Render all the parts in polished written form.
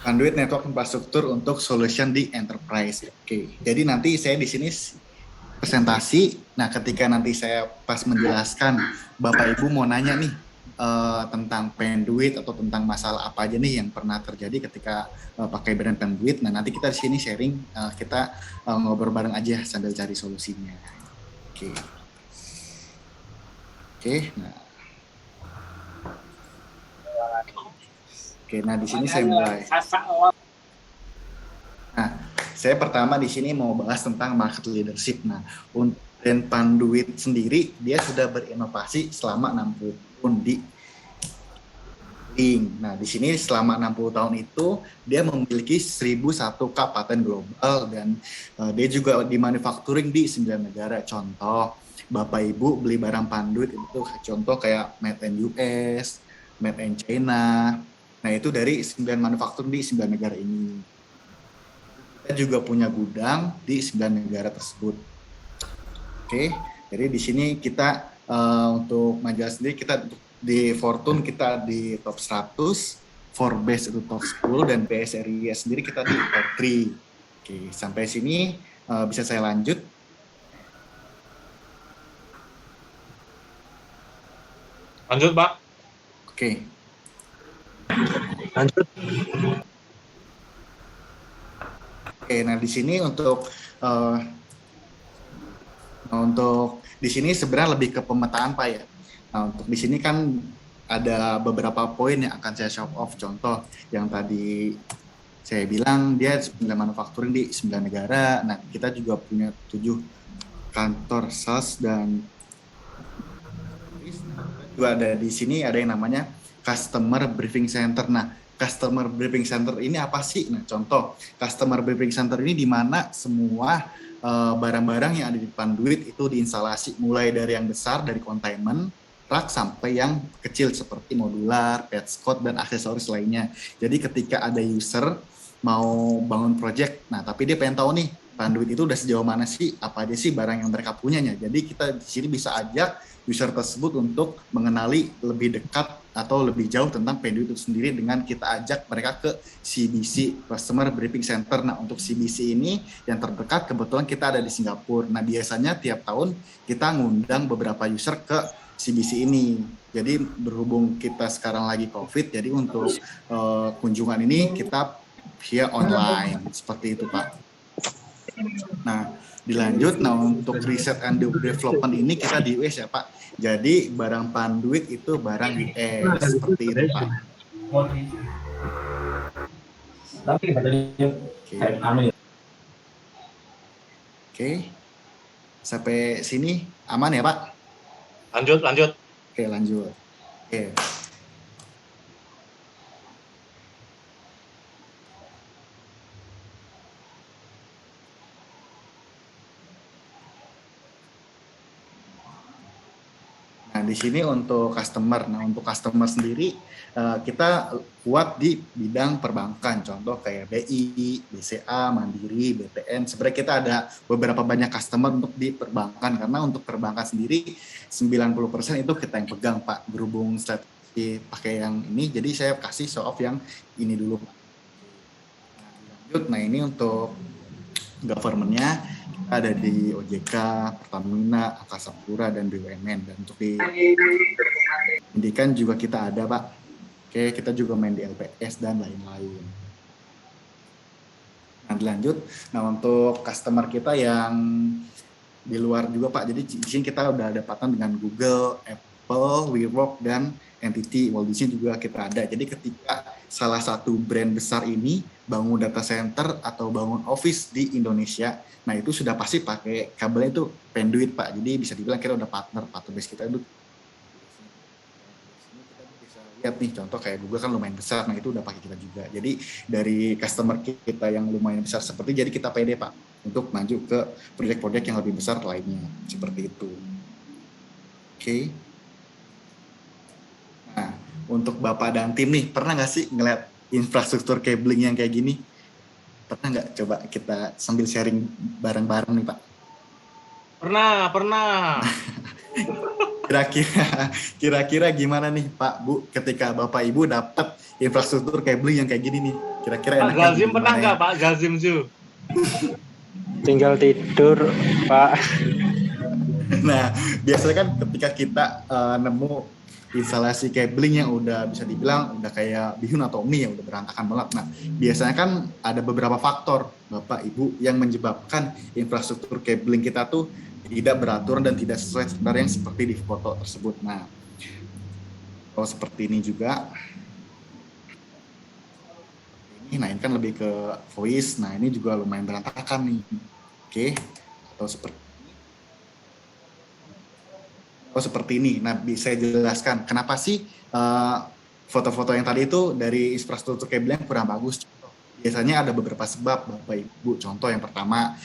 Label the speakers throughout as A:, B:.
A: Conduit network infrastruktur untuk solution di enterprise. Oke, jadi nanti saya di sini presentasi. Nah, ketika nanti saya pas menjelaskan, Bapak Ibu mau nanya nih tentang Penduit atau tentang masalah apa aja nih yang pernah terjadi ketika pakai brand Penduit. Nah, nanti kita di sini sharing, kita ngobrol bareng aja sambil cari solusinya. Oke. Oke, nah. Oke, nah di sini saya mulai. Nah, saya pertama di sini mau bahas tentang market leadership. Nah, untuk brand Panduit sendiri, dia sudah berinovasi selama 60 tahun di link. Nah, di sini selama 60 tahun itu, dia memiliki 1001 paten global dan dia juga di manufacturing di 9 negara. Contoh, Bapak Ibu beli barang Panduit itu contoh kayak made in US, made in China. Nah, itu dari 9 manufaktur di 9 negara ini. Kita juga punya gudang di 9 negara tersebut. Oke, jadi di sini kita untuk majalah sendiri kita di Fortune kita di top 100, Forbes itu top 10 dan PSRI sendiri kita di top 3. Oke, sampai sini bisa saya lanjut.
B: Lanjut, Pak.
A: Oke.
C: Lanjut.
A: Oke, nah di sini untuk di sini sebenarnya lebih ke pemetaan Pak ya. Nah, untuk di sini kan ada beberapa poin yang akan saya show off. Contoh yang tadi saya bilang dia 9 manufacturing di 9 negara. Nah, kita juga punya 7 kantor sales dan juga ada di sini ada yang namanya Customer Briefing Center. Nah, Customer Briefing Center ini apa sih? Nah, contoh Customer Briefing Center ini di mana semua barang-barang yang ada di Panduit itu diinstalasi mulai dari yang besar dari containment rak sampai yang kecil seperti modular, petskot dan aksesoris lainnya. Jadi ketika ada user mau bangun project, nah tapi dia pengen tahu nih Panduit itu udah sejauh mana sih, apa aja sih barang yang mereka punyanya. Jadi kita di sini bisa ajak user tersebut untuk mengenali lebih dekat atau lebih jauh tentang Penduit itu sendiri dengan kita ajak mereka ke CBC, Customer Briefing Center. Nah, untuk CBC ini yang terdekat kebetulan kita ada di Singapura. Nah, biasanya tiap tahun kita ngundang beberapa user ke CBC ini. Jadi berhubung kita sekarang lagi COVID, jadi untuk kunjungan ini kita via online. Seperti itu, Pak. Nah, dilanjut. Nah, untuk riset and development ini kita di US ya, Pak. Jadi barang Panduit itu barang US seperti itu, Pak. Oke. Sampai sini aman ya, Pak?
B: Lanjut.
A: Oke, lanjut. Oke. Nah, di sini untuk customer. Nah, untuk customer sendiri kita kuat di bidang perbankan. Contoh kayak BI, BCA, Mandiri, BTN. Sebenarnya kita ada beberapa banyak customer untuk di perbankan. Karena untuk perbankan sendiri 90% itu kita yang pegang, Pak. Berhubung strategi pakai yang ini, jadi saya kasih show off yang ini dulu. Nah, lanjut. Nah, ini untuk government-nya ada di OJK, Pertamina, Angkasa Pura, dan BUMN. Dan untuk di pendidikan juga kita ada, Pak. Oke, kita juga main di LPS dan lain-lain. Nah, dilanjut. Nah, untuk customer kita yang di luar juga, Pak. Jadi di sini kita udah ada partner dengan Google, Apple, WeWork, dan Entity. Di sini juga kita ada. Jadi ketika salah satu brand besar ini bangun data center atau bangun office di Indonesia, nah itu sudah pasti pakai kabelnya itu Penduit, Pak. Jadi bisa dibilang kita udah partner base kita itu. Kita bisa lihat nih contoh kayak Google kan lumayan besar, nah itu udah pakai kita juga. Jadi dari customer kita yang lumayan besar seperti, jadi kita pede, Pak, untuk maju ke proyek-proyek yang lebih besar lainnya, seperti itu. Oke. Nah, untuk Bapak dan tim nih, pernah nggak sih ngeliat infrastruktur cabling yang kayak gini? Pernah nggak? Coba kita sambil sharing bareng-bareng nih, Pak.
B: Pernah.
A: Kira-kira gimana nih, Pak, Bu, ketika Bapak Ibu dapat infrastruktur cabling yang kayak gini nih? Kira-kira
B: Pak
A: enaknya
B: Zazim pernah
A: gimana ya?
B: nggak Pak Zazim Ju?
C: Tinggal tidur, Pak.
A: Nah, biasanya kan ketika kita nemu instalasi cabling yang udah bisa dibilang udah kayak bihun atau mie yang udah berantakan banget. Nah, biasanya kan ada beberapa faktor, Bapak Ibu, yang menyebabkan infrastruktur cabling kita tuh tidak beraturan dan tidak sesuai standar yang seperti di foto tersebut. Nah, kalau seperti ini juga, nah ini kan lebih ke voice, nah ini juga lumayan berantakan nih. Oke, atau seperti ini. Nah, bisa jelaskan kenapa sih foto-foto yang tadi itu dari infrastruktur kabelnya kurang bagus? Biasanya ada beberapa sebab, Bapak Ibu. Contoh yang pertama,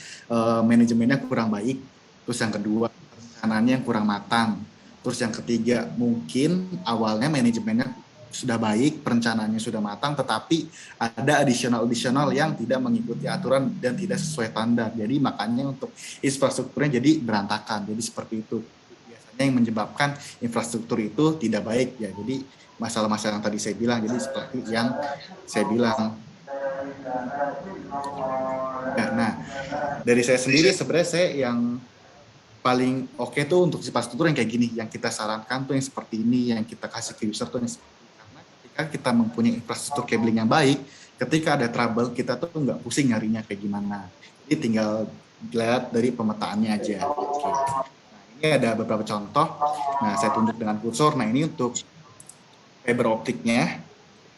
A: manajemennya kurang baik. Terus yang kedua, perencanaannya yang kurang matang. Terus yang ketiga, mungkin awalnya manajemennya sudah baik, perencanaannya sudah matang, tetapi ada additional yang tidak mengikuti aturan dan tidak sesuai standar. Jadi makanya untuk infrastrukturnya jadi berantakan. Jadi seperti itu yang menyebabkan infrastruktur itu tidak baik ya. Jadi masalah-masalah yang tadi saya bilang, jadi seperti yang saya bilang. Ya, nah, dari saya sendiri sebenarnya saya yang paling oke tuh untuk infrastruktur yang kayak gini, yang kita sarankan tuh yang seperti ini, yang kita kasih ke user tuh yang seperti ini. Karena ketika kita mempunyai infrastruktur cabling yang baik, ketika ada trouble kita tuh nggak pusing nyarinya kayak gimana. Jadi tinggal lihat dari pemetaannya aja. Oke. Ini ada beberapa contoh. Nah, saya tunjuk dengan kursor. Nah, ini untuk fiber optiknya.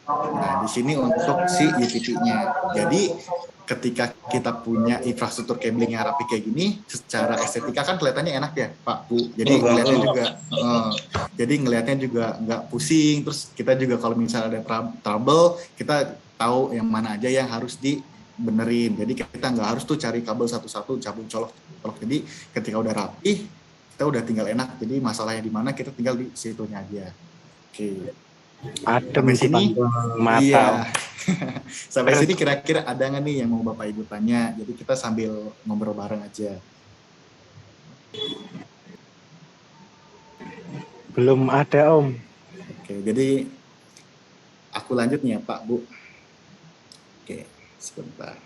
A: Nah, di sini untuk si UTP-nya. Jadi, ketika kita punya infrastruktur cabling yang rapi kayak gini, secara estetika kan kelihatannya enak ya, Pak Bu. Jadi ngelihatnya juga nggak pusing. Terus kita juga kalau misalnya ada trouble, kita tahu yang mana aja yang harus dibenerin. Jadi kita nggak harus tuh cari kabel satu-satu, cabut colok. Jadi ketika udah rapi, kita udah tinggal enak. Jadi masalahnya di mana kita tinggal di situnya aja. Oke.
C: Adem
A: Sampai sini
C: mata.
A: iya. Sampai sini kira-kira ada nggak nih yang mau Bapak Ibu tanya? Jadi kita sambil ngobrol bareng aja.
C: Belum ada, Om.
A: Oke, jadi aku lanjut nih ya Pak Bu. Oke, sebentar.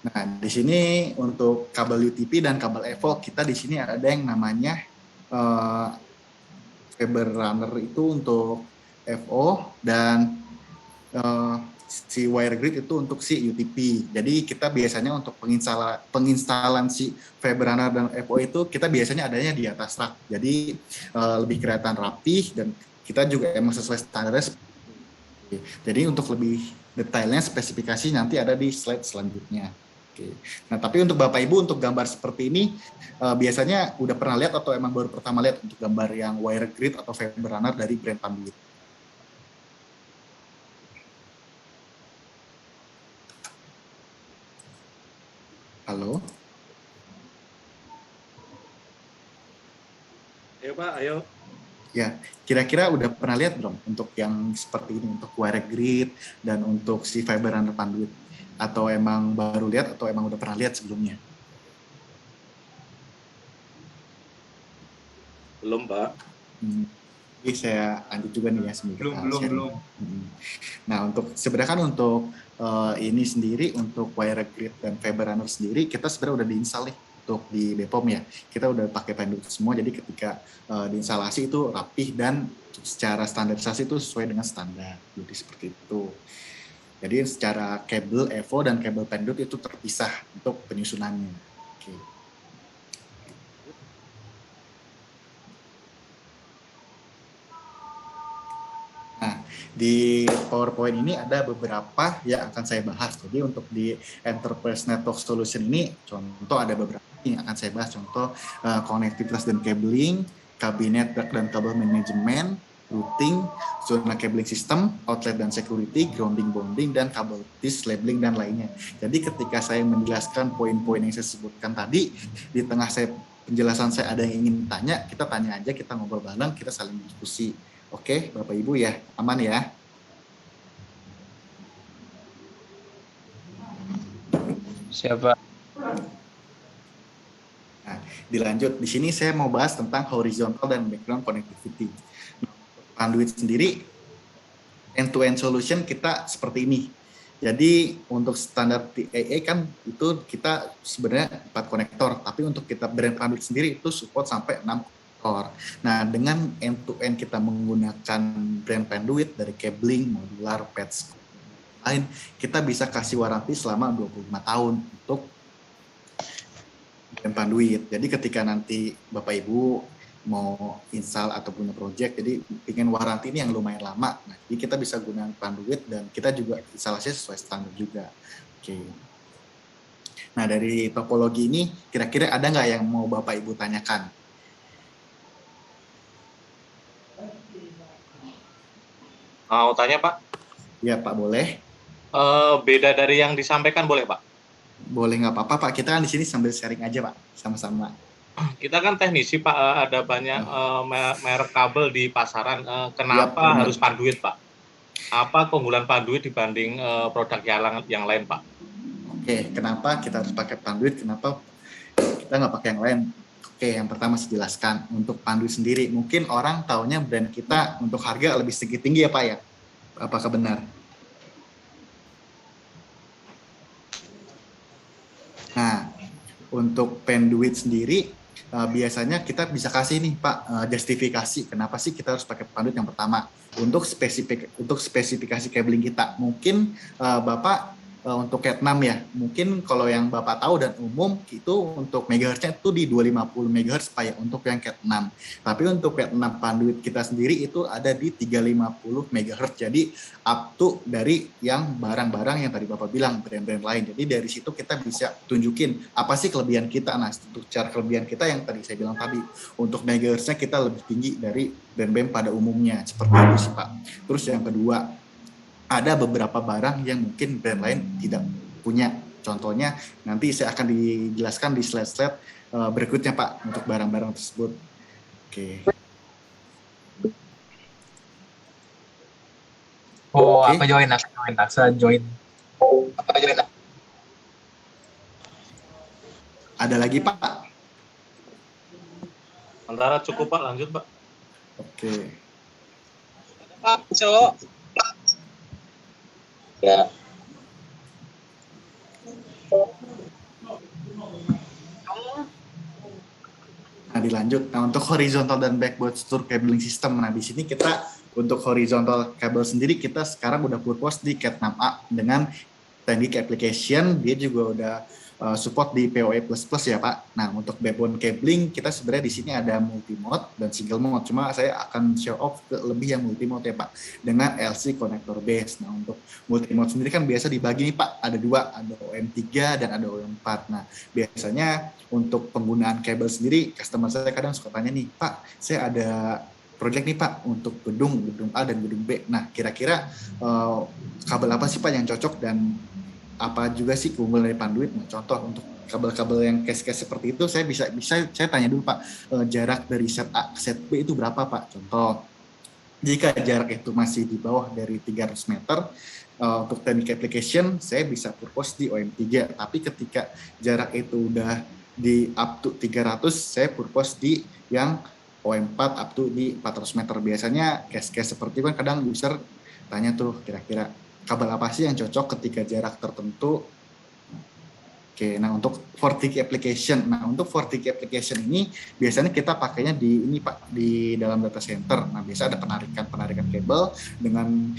A: Nah, di sini untuk kabel UTP dan kabel EVO, kita di sini ada yang namanya fiber runner itu untuk FO dan si wire grid itu untuk si UTP. Jadi kita biasanya untuk penginstalan si fiber runner dan FO itu kita biasanya adanya di atas rak. Jadi lebih kelihatan rapih dan kita juga emang sesuai standarnya. Jadi untuk lebih detailnya spesifikasi nanti ada di slide selanjutnya. Oke. Nah, tapi untuk Bapak Ibu untuk gambar seperti ini biasanya udah pernah lihat atau emang baru pertama lihat untuk gambar yang wire grid atau fiber runner dari brand Panduit? Halo?
B: Ayo Pak, ayo.
A: Ya, kira-kira udah pernah lihat belum untuk yang seperti ini, untuk wire grid dan untuk si fiber runner Panduit? Atau emang baru lihat atau emang udah pernah lihat sebelumnya?
B: Belum Pak.
A: Jadi saya lanjut juga nih ya
B: Belum.
A: Nah, untuk sebenarnya kan untuk ini sendiri untuk wire grid dan fiber runner sendiri kita sebenarnya udah diinstal nih untuk di Bepom ya. Kita udah pakai Panduit semua, jadi ketika diinstalasi itu rapih dan secara standarisasi itu sesuai dengan standar. Jadi seperti itu. Jadi secara kabel EVO dan kabel Panduit itu terpisah untuk penyusunannya. Oke. Nah, di PowerPoint ini ada beberapa yang akan saya bahas. Jadi untuk di Enterprise Network Solution ini, contoh ada beberapa yang akan saya bahas. Contoh konektivitas dan cabling, kabinet dan kabel manajemen, routing, zona cabling system, outlet dan security, grounding bonding, dan kabel disk, labeling, dan lainnya. Jadi ketika saya menjelaskan poin-poin yang saya sebutkan tadi, di tengah penjelasan saya ada yang ingin tanya, kita tanya aja, kita ngobrol bareng, kita saling diskusi. Oke, Bapak Ibu ya, aman ya?
C: Siapa?
A: Nah, dilanjut. Di sini saya mau bahas tentang horizontal dan background connectivity. Nah, Panduit sendiri end-to-end solution kita seperti ini. Jadi untuk standar TAA kan itu kita sebenarnya 4 konektor, tapi untuk kita brand conduit sendiri itu support sampai 6 konektor. Nah, dengan end-to-end kita menggunakan brand conduit dari cabling, modular, patch, lain, kita bisa kasih waranti selama 25 tahun untuk brand conduit. Jadi ketika nanti Bapak Ibu mau install atau punya project, jadi ingin waranti ini yang lumayan lama. Nah, jadi kita bisa gunakan conduit dan kita juga instalasi sesuai standar juga. Oke. Nah, dari topologi ini kira-kira ada nggak yang mau Bapak Ibu tanyakan?
B: Mau tanya Pak?
A: Ya Pak, boleh.
B: Beda dari yang disampaikan boleh Pak?
A: Boleh, nggak apa-apa Pak. Kita kan di sini sambil sharing aja Pak, sama-sama.
B: Kita kan teknisi Pak, ada banyak merek kabel di pasaran. Kenapa
A: Yap,
B: harus panduit Pak? Apa keunggulan panduit dibanding produk yang lain Pak?
A: Oke, kenapa kita harus pakai panduit? Kenapa kita nggak pakai yang lain? Oke, yang pertama saya jelaskan untuk panduit sendiri. Mungkin orang taunya brand kita untuk harga lebih sedikit tinggi ya Pak ya? Apakah benar? Nah, untuk penduit sendiri biasanya kita bisa kasih nih Pak justifikasi kenapa sih kita harus pakai panduit. Yang pertama untuk spesifikasi cabling kita. Mungkin Bapak untuk Cat 6 ya, mungkin kalau yang Bapak tahu dan umum itu untuk megahertznya itu di 250 MHz Pak ya untuk yang Cat 6. Tapi untuk Cat 6 panduit kita sendiri itu ada di 350 MHz. Jadi up to dari yang barang-barang yang tadi Bapak bilang brand-brand lain. Jadi dari situ kita bisa tunjukin apa sih kelebihan kita. Nah, untuk cara kelebihan kita yang tadi saya bilang tadi, untuk megahertznya kita lebih tinggi dari brand-brand pada umumnya, seperti itu sih Pak. Terus yang kedua, ada beberapa barang yang mungkin brand lain tidak punya. Contohnya nanti saya akan dijelaskan di slide-slide berikutnya Pak untuk barang-barang tersebut. Oke.
D: Oh,
A: Oke.
D: aku join.
A: Ada lagi Pak?
B: Antara cukup Pak, lanjut Pak.
A: Oke.
E: Pak, Cok. Ya.
A: Nah, dilanjut. Nah, untuk horizontal dan backbone struktur cabling system. Nah, di sini kita untuk horizontal kabel sendiri kita sekarang udah purpose di Cat 6A dengan teknik application. Dia juga udah support di PoE++ ya Pak. Nah, untuk backbone cabling kita sebenarnya di sini ada multi mode dan single mode. Cuma saya akan show off ke lebih yang multi mode ya Pak dengan LC connector base. Nah, untuk multi mode sendiri kan biasa dibagi nih Pak, ada dua, ada OM3 dan ada OM4. Nah, biasanya untuk penggunaan kabel sendiri customer saya kadang suka tanya nih, Pak, saya ada project nih Pak untuk gedung A dan gedung B. Nah, kira-kira kabel apa sih Pak yang cocok dan apa juga sih keunggulan dari panduit? Nah, contoh untuk kabel-kabel yang case-case seperti itu saya bisa saya tanya dulu Pak, jarak dari set A ke set B itu berapa Pak? Contoh, jika jarak itu masih di bawah dari 300 meter, untuk teknik application saya bisa purpose di OM3, tapi ketika jarak itu udah di up to 300 saya purpose di yang OM4 up to di 400 meter. Biasanya case-case seperti itu kan kadang user tanya tuh kira-kira kabel apa sih yang cocok ketika jarak tertentu. Oke, nah untuk 4T application. Nah, untuk 4T application ini biasanya kita pakainya di ini Pak, di dalam data center. Nah, biasa ada penarikan kabel dengan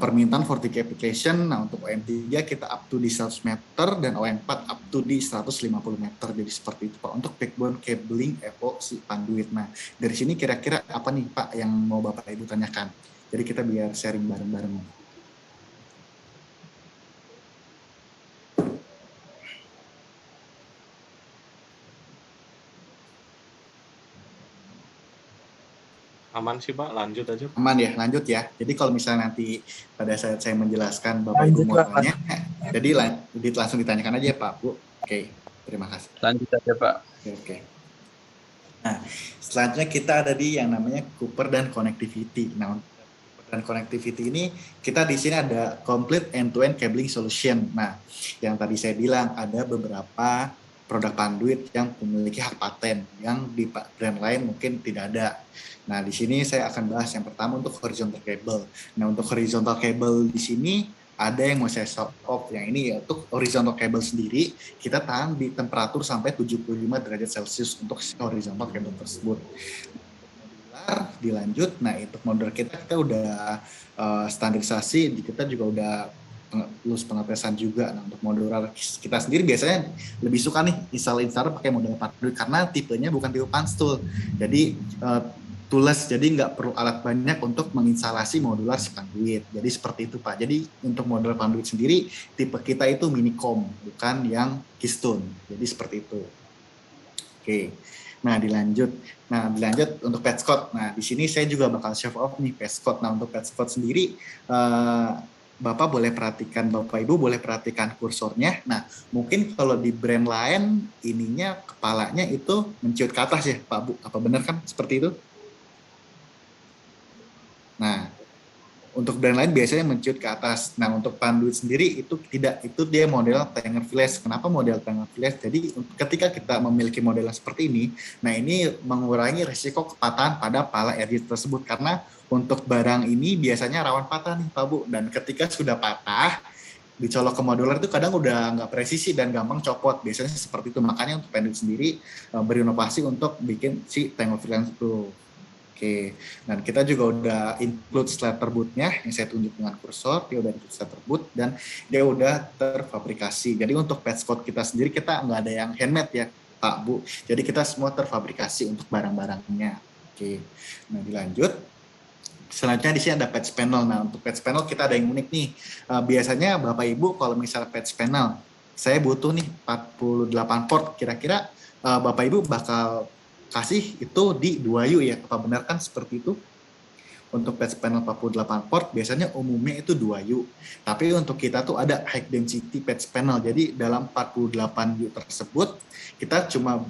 A: permintaan 4T application. Nah, untuk OM3 kita up to di 100 meter dan OM4 up to di 150 meter. Jadi seperti itu Pak untuk backbone cabling epoxy panduit. Nah, dari sini kira-kira apa nih Pak yang mau Bapak Ibu tanyakan? Jadi kita biar sharing bareng-bareng.
B: Aman sih Pak, lanjut aja.
A: Aman ya, lanjut ya. Jadi kalau misalnya nanti pada saat saya menjelaskan Bapak Ibu mau tanya, jadi langsung ditanyakan aja Pak Bu. Oke, terima kasih.
D: Lanjut aja Pak.
A: Oke. Nah, selanjutnya kita ada di yang namanya Cooper dan Connectivity. Nah, Cooper dan Connectivity ini kita di sini ada complete end-to-end cabling solution. Nah, yang tadi saya bilang ada beberapa produk panduit yang memiliki hak paten yang di brand lain mungkin tidak ada. Nah, di sini saya akan bahas yang pertama untuk horizontal cable. Nah, untuk horizontal cable di sini ada yang mau saya show off. Yang ini ya untuk horizontal cable sendiri, kita tahan di temperatur sampai 75 derajat Celcius untuk horizontal cable tersebut. Modular dilanjut, nah untuk modular kita udah standarisasi, kita juga udah lulus pengetesan juga. Nah, untuk modular kita sendiri biasanya lebih suka nih installer pakai model panduit karena tipenya bukan tipe panstool. Jadi tools, jadi nggak perlu alat banyak untuk menginstalasi modular si panduit. Jadi seperti itu Pak. Jadi untuk modular panduit sendiri tipe kita itu minicom, bukan yang keystone. Jadi seperti itu. Oke. Nah, dilanjut untuk Petscot. Nah, di sini saya juga bakal show off nih Petscot. Nah, untuk Petscot sendiri Bapak Ibu boleh perhatikan kursornya. Nah, mungkin kalau di brand lain ininya kepalanya itu menciut ke atas ya, Pak Bu. Apa benar kan seperti itu? Nah, untuk brand lain biasanya menciut ke atas. Nah, untuk panduit sendiri itu tidak, itu dia model Tanger Flash. Kenapa model Tanger Flash? Jadi ketika kita memiliki model seperti ini, nah ini mengurangi resiko kepatahan pada pala RJ tersebut karena untuk barang ini biasanya rawan patah nih Pak Bu. Dan ketika sudah patah, dicolok ke modular itu kadang udah nggak presisi dan gampang copot. Biasanya seperti itu. Makanya untuk panduit sendiri berinovasi untuk bikin si Tanger Flash itu. Oke, dan kita juga udah include slider bootnya yang saya tunjuk dengan kursor, dia udah include slider boot dan dia udah terfabrikasi. Jadi untuk Petscot kita sendiri kita nggak ada yang handmade ya Pak Bu, jadi kita semua terfabrikasi untuk barang-barangnya. Oke, nah dilanjut. Selanjutnya di sini ada patch panel. Nah untuk patch panel kita ada yang unik nih. Biasanya Bapak Ibu kalau misalnya patch panel, saya butuh nih 48 port, kira-kira Bapak Ibu bakal kasih itu di 2U ya, apa benar kan seperti itu? Untuk patch panel 48 port biasanya umumnya itu 2U. Tapi untuk kita tuh ada high density patch panel. Jadi dalam 48U tersebut kita cuma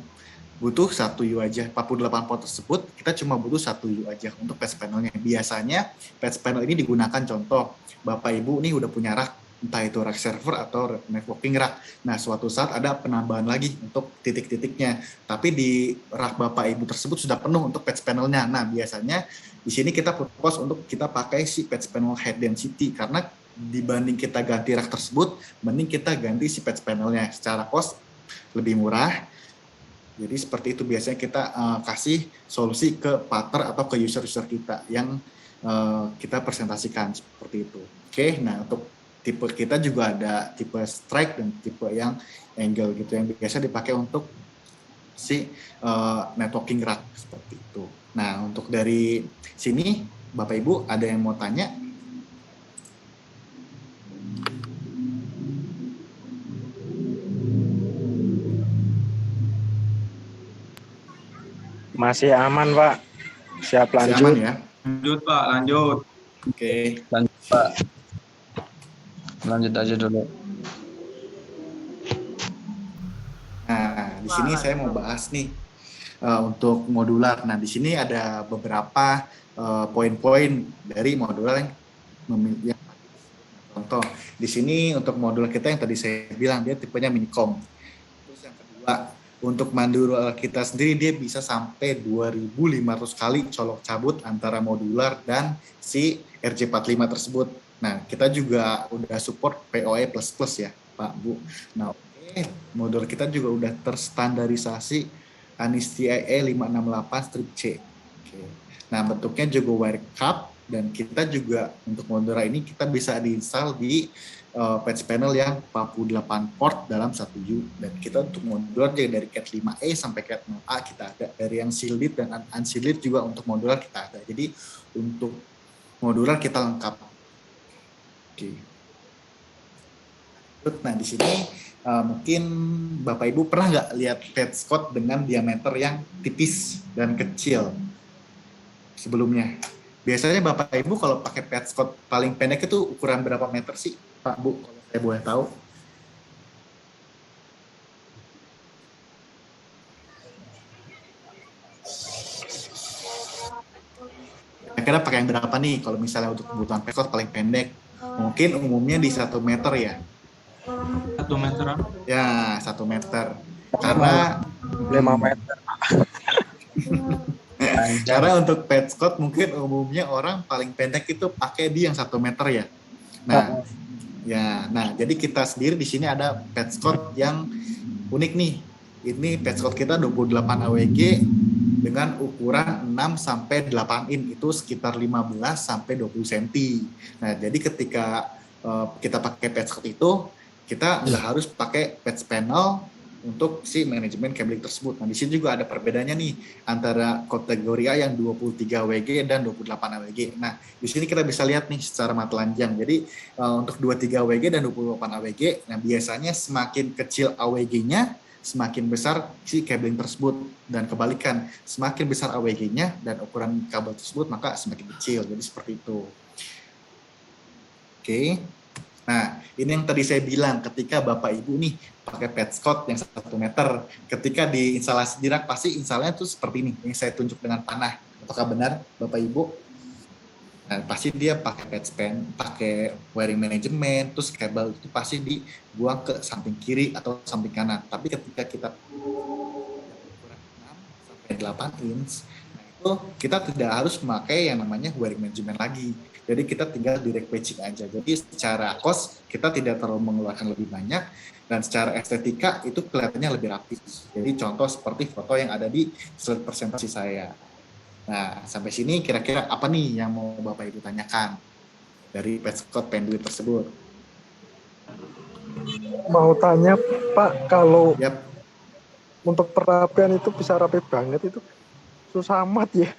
A: butuh 1U aja. 48 port tersebut kita cuma butuh 1U aja untuk patch panelnya. Biasanya patch panel ini digunakan contoh Bapak Ibu nih udah punya rak, entah itu rack server atau networking rack. Nah, suatu saat ada penambahan lagi untuk titik-titiknya. Tapi di rak Bapak Ibu tersebut sudah penuh untuk patch panelnya. Nah, biasanya di sini kita propose untuk kita pakai si patch panel high density karena dibanding kita ganti rak tersebut, mending kita ganti si patch panelnya secara cost lebih murah. Jadi seperti itu biasanya kita kasih solusi ke partner atau ke user-user kita yang kita presentasikan seperti itu. Oke, nah untuk tipe kita juga ada tipe strike dan tipe yang angle gitu yang biasa dipakai untuk si networking rack seperti itu. Nah untuk dari sini Bapak Ibu ada yang mau tanya?
C: Masih aman Pak. Siap
A: Masih
C: lanjut.
A: aman ya?
D: Lanjut Pak, lanjut.
A: Oke.
F: Lanjut Pak. Lanjut aja dulu.
A: Nah, di sini saya mau bahas nih untuk modular. Nah, di sini ada beberapa poin-poin dari modular yang memiliki contoh. Di sini untuk modular kita yang tadi saya bilang dia tipenya minicom. Terus yang kedua, untuk modular kita sendiri dia bisa sampai 2.500 kali colok cabut antara modular dan si RJ45 tersebut. Nah, kita juga udah support PoE++ ya, Pak Bu. Nah, modular kita juga udah terstandarisasi ANSI IE 568-C. Oke. Nah, bentuknya juga wire cup dan kita juga untuk modular ini kita bisa diinstal di patch panel yang 48 port dalam 1U dan kita untuk modular jadi dari Cat 5E sampai Cat 6A kita ada, dari yang shielded dan unshielded juga untuk modular kita ada. Jadi untuk modular kita lengkap. Oke. Nah di sini mungkin Bapak Ibu pernah nggak lihat Petscot dengan diameter yang tipis dan kecil sebelumnya? Biasanya Bapak Ibu kalau pakai Petscot paling pendek itu ukuran berapa meter sih Pak Bu? Kalau saya boleh tahu. Kira-kira pakai yang berapa nih kalau misalnya untuk kebutuhan Petscot paling pendek? Mungkin umumnya di 1 meter ya.
D: 1 meteran.
A: Ya, 1 meter. Karena
C: 5 meter.
A: karena untuk petskot mungkin umumnya orang paling pendek itu pakai di yang 1 meter ya. Nah, jadi kita sendiri di sini ada petskot yang unik nih. Ini petskot kita 28 AWG dengan ukuran 6 sampai 8 in, itu sekitar 15 sampai 20 cm. Nah, jadi ketika kita pakai petskot itu, kita nggak harus pakai patch panel untuk si manajemen cabling tersebut. Nah, di sini juga ada perbedaannya nih antara kategori A yang 23 AWG dan 28 AWG. Nah, di sini kita bisa lihat nih secara mata telanjang. Jadi untuk 23 AWG dan 28 AWG, nah biasanya semakin kecil AWG-nya, semakin besar si cabling tersebut, dan kebalikan, semakin besar AWG-nya dan ukuran kabel tersebut maka semakin kecil. Jadi seperti itu. Oke. Nah, ini yang tadi saya bilang, ketika Bapak Ibu nih pakai petskot yang 1 meter, ketika di instalasi di rak pasti instalnya tuh seperti ini, yang saya tunjuk dengan panah. Apakah benar Bapak Ibu? Nah, pasti dia pakai patch pen, pakai wiring management, terus kabel itu pasti dibuang ke samping kiri atau samping kanan. Tapi ketika kita ukuran 6 sampai 8 inch, nah itu kita tidak harus memakai yang namanya wiring management lagi. Jadi kita tinggal direct patching aja. Jadi secara cost kita tidak terlalu mengeluarkan lebih banyak, dan secara estetika itu kelihatannya lebih rapi. Jadi contoh seperti foto yang ada di slide presentasi saya. Nah, sampai sini kira-kira apa nih yang mau Bapak Ibu tanyakan dari petskot penduit tersebut?
C: Mau tanya Pak, kalau
A: Yap.
C: untuk perapian itu bisa rapi banget itu susah amat ya.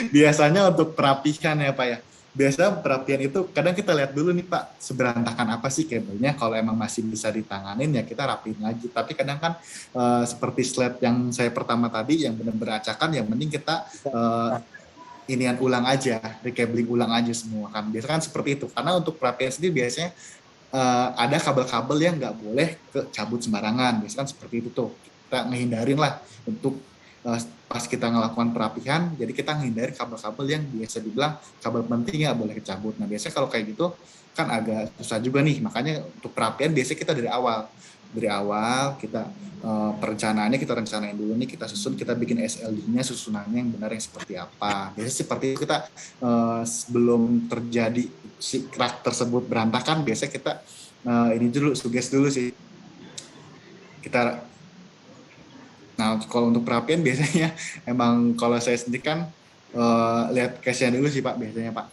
A: Biasanya untuk perapihan ya Pak ya. Biasa perapian itu kadang kita lihat dulu nih Pak, seberantakan apa sih kabelnya. Kalau emang masih bisa ditanganin ya kita rapiin lagi. Tapi kadang kan seperti slide yang saya pertama tadi yang benar-benar acakan, yang mending kita inian ulang aja, recabling ulang aja semua kan. Biasanya kan seperti itu. Karena untuk perapian sendiri biasanya ada kabel-kabel yang nggak boleh cabut sembarangan. Biasanya kan seperti itu tuh. Kita ngehindarin lah untuk pas kita ngelakukan perapihan, jadi kita menghindari kabel-kabel yang biasa dibilang kabel penting nggak boleh dicabut. Nah biasanya kalau kayak gitu kan agak susah juga nih, makanya untuk perapian biasanya kita dari awal kita perencanaannya kita rencanain dulu nih, kita susun, kita bikin SLD-nya, susunannya yang benar yang seperti apa. Biasanya seperti itu kita sebelum terjadi si rak tersebut berantakan, biasanya kita ini dulu, suges dulu sih kita. Nah, kalau untuk perapian biasanya emang kalau saya sendiri kan lihat case-nya dulu sih Pak biasanya Pak.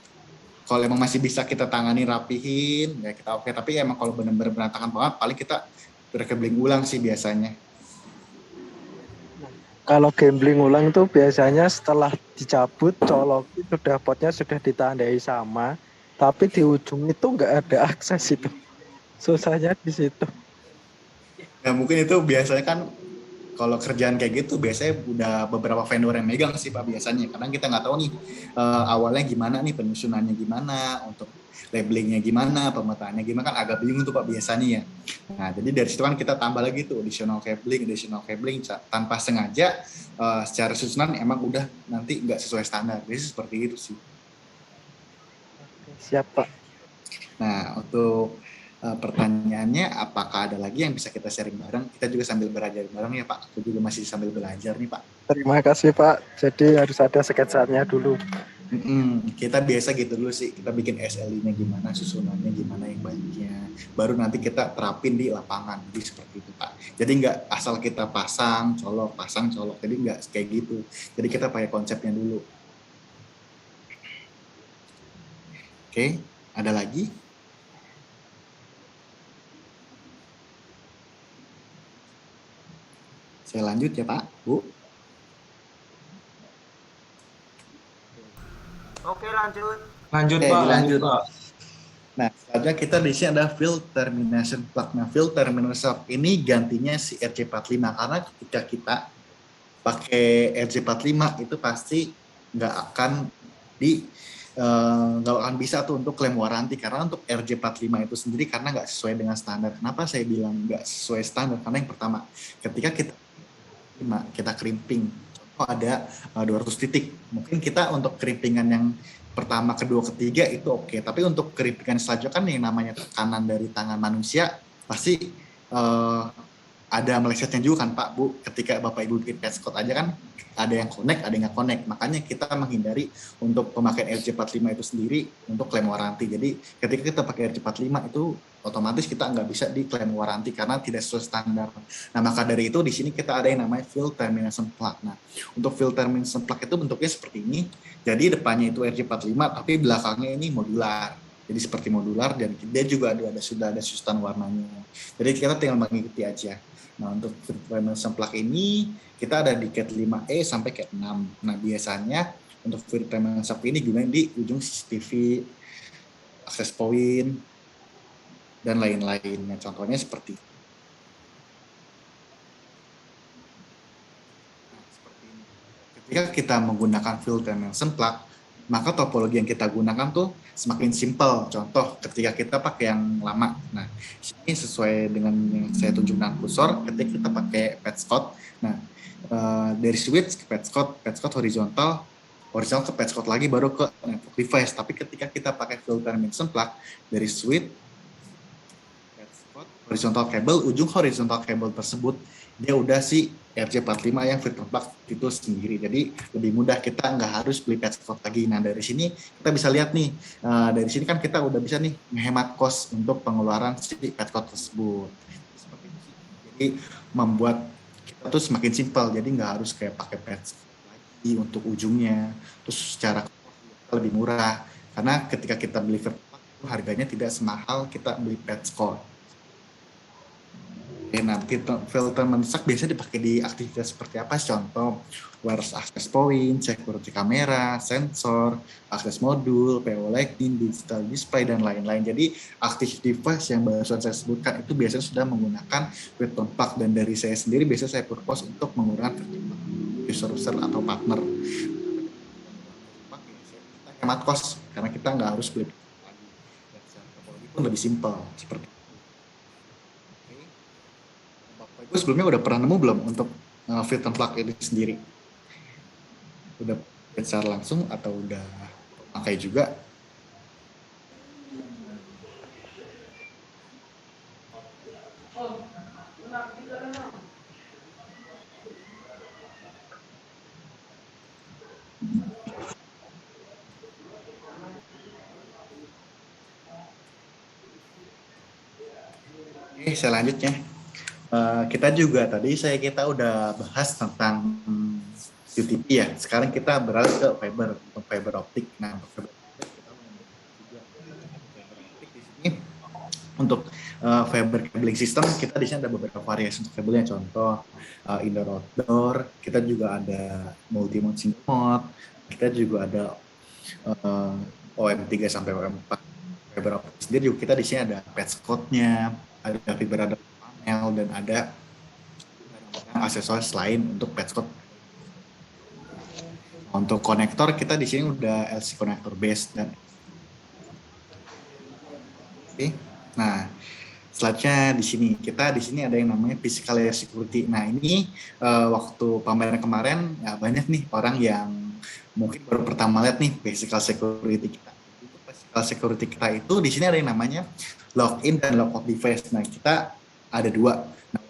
A: Kalau emang masih bisa kita tangani rapihin ya kita oke. Tapi emang kalau benar-benar berantakan banget paling kita recabling ulang sih biasanya.
C: Kalau gambling ulang itu biasanya setelah dicabut, colokin, sudah potnya sudah ditandai sama, tapi di ujung itu nggak ada akses itu. Susahnya di situ.
A: Ya mungkin itu biasanya kan kalau kerjaan kayak gitu biasanya udah beberapa vendor yang megang sih Pak biasanya. Karena kita nggak tahu nih awalnya gimana nih, penyusunannya gimana, untuk labelingnya gimana, pemetaannya gimana, kan agak bingung tuh Pak biasanya ya. Nah jadi dari situ kan kita tambah lagi tuh additional cabling tanpa sengaja secara susunan emang udah nanti nggak sesuai standar. Biasanya seperti itu sih.
C: Siap Pak.
A: Nah untuk pertanyaannya, apakah ada lagi yang bisa kita sharing bareng? Kita juga sambil belajar bareng ya Pak. Aku juga masih sambil belajar nih Pak.
C: Terima kasih Pak. Jadi harus ada sketsanya dulu.
A: Kita biasa gitu dulu sih. Kita bikin SLI-nya gimana, susunannya gimana yang baiknya. Baru nanti kita terapin di lapangan. Jadi seperti itu Pak. Jadi nggak asal kita pasang, colok. Jadi nggak kayak gitu. Jadi kita pakai konsepnya dulu. Oke, ada lagi? Saya lanjut ya Pak, Bu.
E: Oke, lanjut.
D: Lanjut
A: Oke,
D: Pak,
A: lanjut.
D: lanjut Pak.
A: Nah, selanjutnya kita di sini ada field termination plug. Nah, field termination plug ini gantinya si RJ45, karena ketika kita pakai RJ45 itu pasti nggak akan bisa tuh untuk klaim waranti, karena untuk RJ45 itu sendiri karena nggak sesuai dengan standar. Kenapa saya bilang nggak sesuai standar? Karena yang pertama, ketika kita crimping, contoh ada 200 titik, mungkin kita untuk crimpingan yang pertama, kedua, ketiga itu oke. Tapi untuk crimpingan selanjutnya kan yang namanya tekanan dari tangan manusia pasti ada melesetnya juga kan Pak Bu, ketika Bapak Ibu bikin patchcode aja kan ada yang connect, ada yang nggak connect. Makanya kita menghindari untuk pemakaian RJ45 itu sendiri untuk klaim waranti. Jadi ketika kita pakai RJ45 itu otomatis kita nggak bisa diklaim waranti karena tidak sesuai standar. Nah maka dari itu di sini kita ada yang namanya field termination plug. Nah untuk field termination plug itu bentuknya seperti ini. Jadi depannya itu RJ45 tapi belakangnya ini modular. Jadi seperti modular dan dia juga sudah ada sustan warnanya. Jadi kita tinggal mengikuti aja. Nah untuk field termination plug ini kita ada di cat 5E sampai cat 6. Nah biasanya untuk field termination plug ini gunain di ujung CCTV, access point, dan lain-lainnya. Contohnya seperti ini. Ketika kita menggunakan field termination plug, maka topologi yang kita gunakan tuh semakin simple. Contoh, ketika kita pakai yang lama. Nah, ini sesuai dengan yang saya tunjuk dengan kursor, ketika kita pakai patchcode. Nah, dari switch ke patchcode horizontal ke patchcode lagi baru ke network device. Tapi ketika kita pakai field termination plug, dari switch, patchcode, horizontal cable, ujung horizontal cable tersebut, dia udah si RJ45 yang filter plug itu sendiri. Jadi lebih mudah, kita nggak harus beli patchcode lagi. Nah dari sini kita bisa lihat nih, dari sini kan kita udah bisa nih menghemat cost untuk pengeluaran si patchcode tersebut. Seperti itu. Jadi membuat kita tuh semakin simpel. Jadi nggak harus kayak pakai patchcode lagi untuk ujungnya. Terus secara lebih murah. Karena ketika kita beli filter plug harganya tidak semahal kita beli patchcode. Nah, filter mendesak biasanya dipakai di aktivitas seperti apa? Contoh, wireless access point, security kamera, sensor, akses modul, PO lighting, digital display, dan lain-lain. Jadi, aktif device yang barusan saya sebutkan itu biasanya sudah menggunakan filter plug. Dan dari saya sendiri biasanya saya propose untuk menggunakan filter plug user atau partner. Kita hemat cost karena kita nggak harus beli lagi. Dan secara topologi pun lebih simpel seperti itu. Gue sebelumnya udah pernah nemu belum untuk filter plug ini sendiri? Udah secara langsung atau udah pakai juga? Oke, selanjutnya. Kita juga tadi kita udah bahas tentang UTP ya. Sekarang kita beralih ke fiber optik. Nah, untuk fiber optik kita juga fiber optik di sini untuk fiber cabling system kita di sini ada beberapa variasi untuk kabelnya. Contoh indoor outdoor, kita juga ada multi mode single mode, kita juga ada OM3 sampai OM4 fiber optik sendiri juga kita di sini ada patchcode-nya, ada fiber panel, dan ada aksesoris lain untuk patchcode. Untuk konektor kita di sini udah LC konektor base dan oke. Nah, selanjutnya di sini ada yang namanya physical layer security. Nah, ini waktu pameran kemarin ya banyak nih orang yang mungkin baru pertama lihat nih physical security kita. Untuk physical security kita itu di sini ada yang namanya login dan logout device. Nah, kita ada dua. Nah,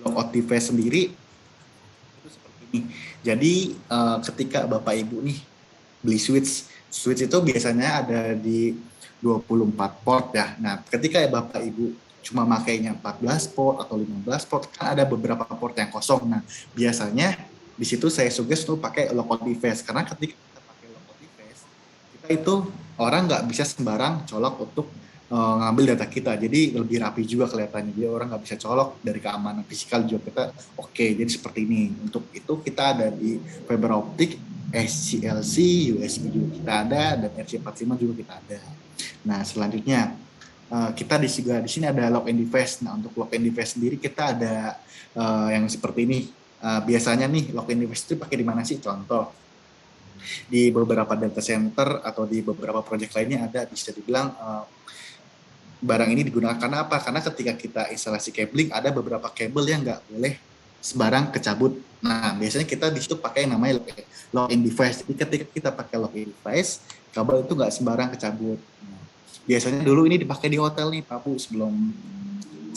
A: logout device sendiri itu seperti ini. Jadi ketika Bapak Ibu nih beli switch itu biasanya ada di 24 port ya. Nah, ketika Bapak Ibu cuma makainya 14 port atau 15 port, kan ada beberapa port yang kosong. Nah, biasanya di situ saya suggest tuh pakai logout device, karena ketika kita pakai logout device, kita itu orang nggak bisa sembarang colok untuk ngambil data kita, jadi lebih rapi juga kelihatannya. Jadi orang nggak bisa colok, dari keamanan fisikal juga kita oke. Jadi seperti ini. Untuk itu kita ada di fiber optik, SCLC, USB juga kita ada, dan RJ45 juga kita ada. Nah selanjutnya kita di sini ada lock-in device. Nah untuk lock-in device sendiri kita ada yang seperti ini. Biasanya nih lock-in device itu pakai di mana sih? Contoh di beberapa data center atau di beberapa proyek lainnya ada, bisa dibilang barang ini digunakan karena apa? Karena ketika kita instalasi cabling ada beberapa kabel yang nggak boleh sembarang kecabut. Nah, biasanya kita di situ pakai yang namanya lock-in device. Jadi ketika kita pakai lock-in device, kabel itu nggak sembarang kecabut. Nah, biasanya dulu ini dipakai di hotel nih, Pak Bu, sebelum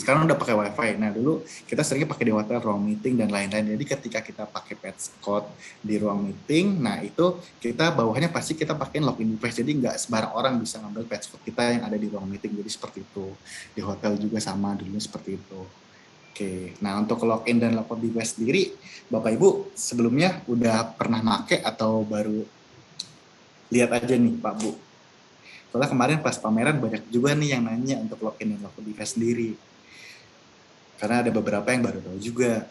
A: Sekarang udah pakai wifi. Nah dulu kita seringnya pakai di hotel, ruang meeting dan lain-lain. Jadi ketika kita pakai passcode di ruang meeting, nah itu kita bawahnya pasti kita pakai login device. Jadi nggak sembarang orang bisa ngambil passcode kita yang ada di ruang meeting. Jadi seperti itu. Di hotel juga sama dulu seperti itu. Oke, nah untuk login dan logout device sendiri, Bapak Ibu sebelumnya udah pernah make atau baru lihat aja nih Pak Bu? Soalnya kemarin pas pameran banyak juga nih yang nanya untuk login dan logout device sendiri. Karena ada beberapa yang baru tahu juga.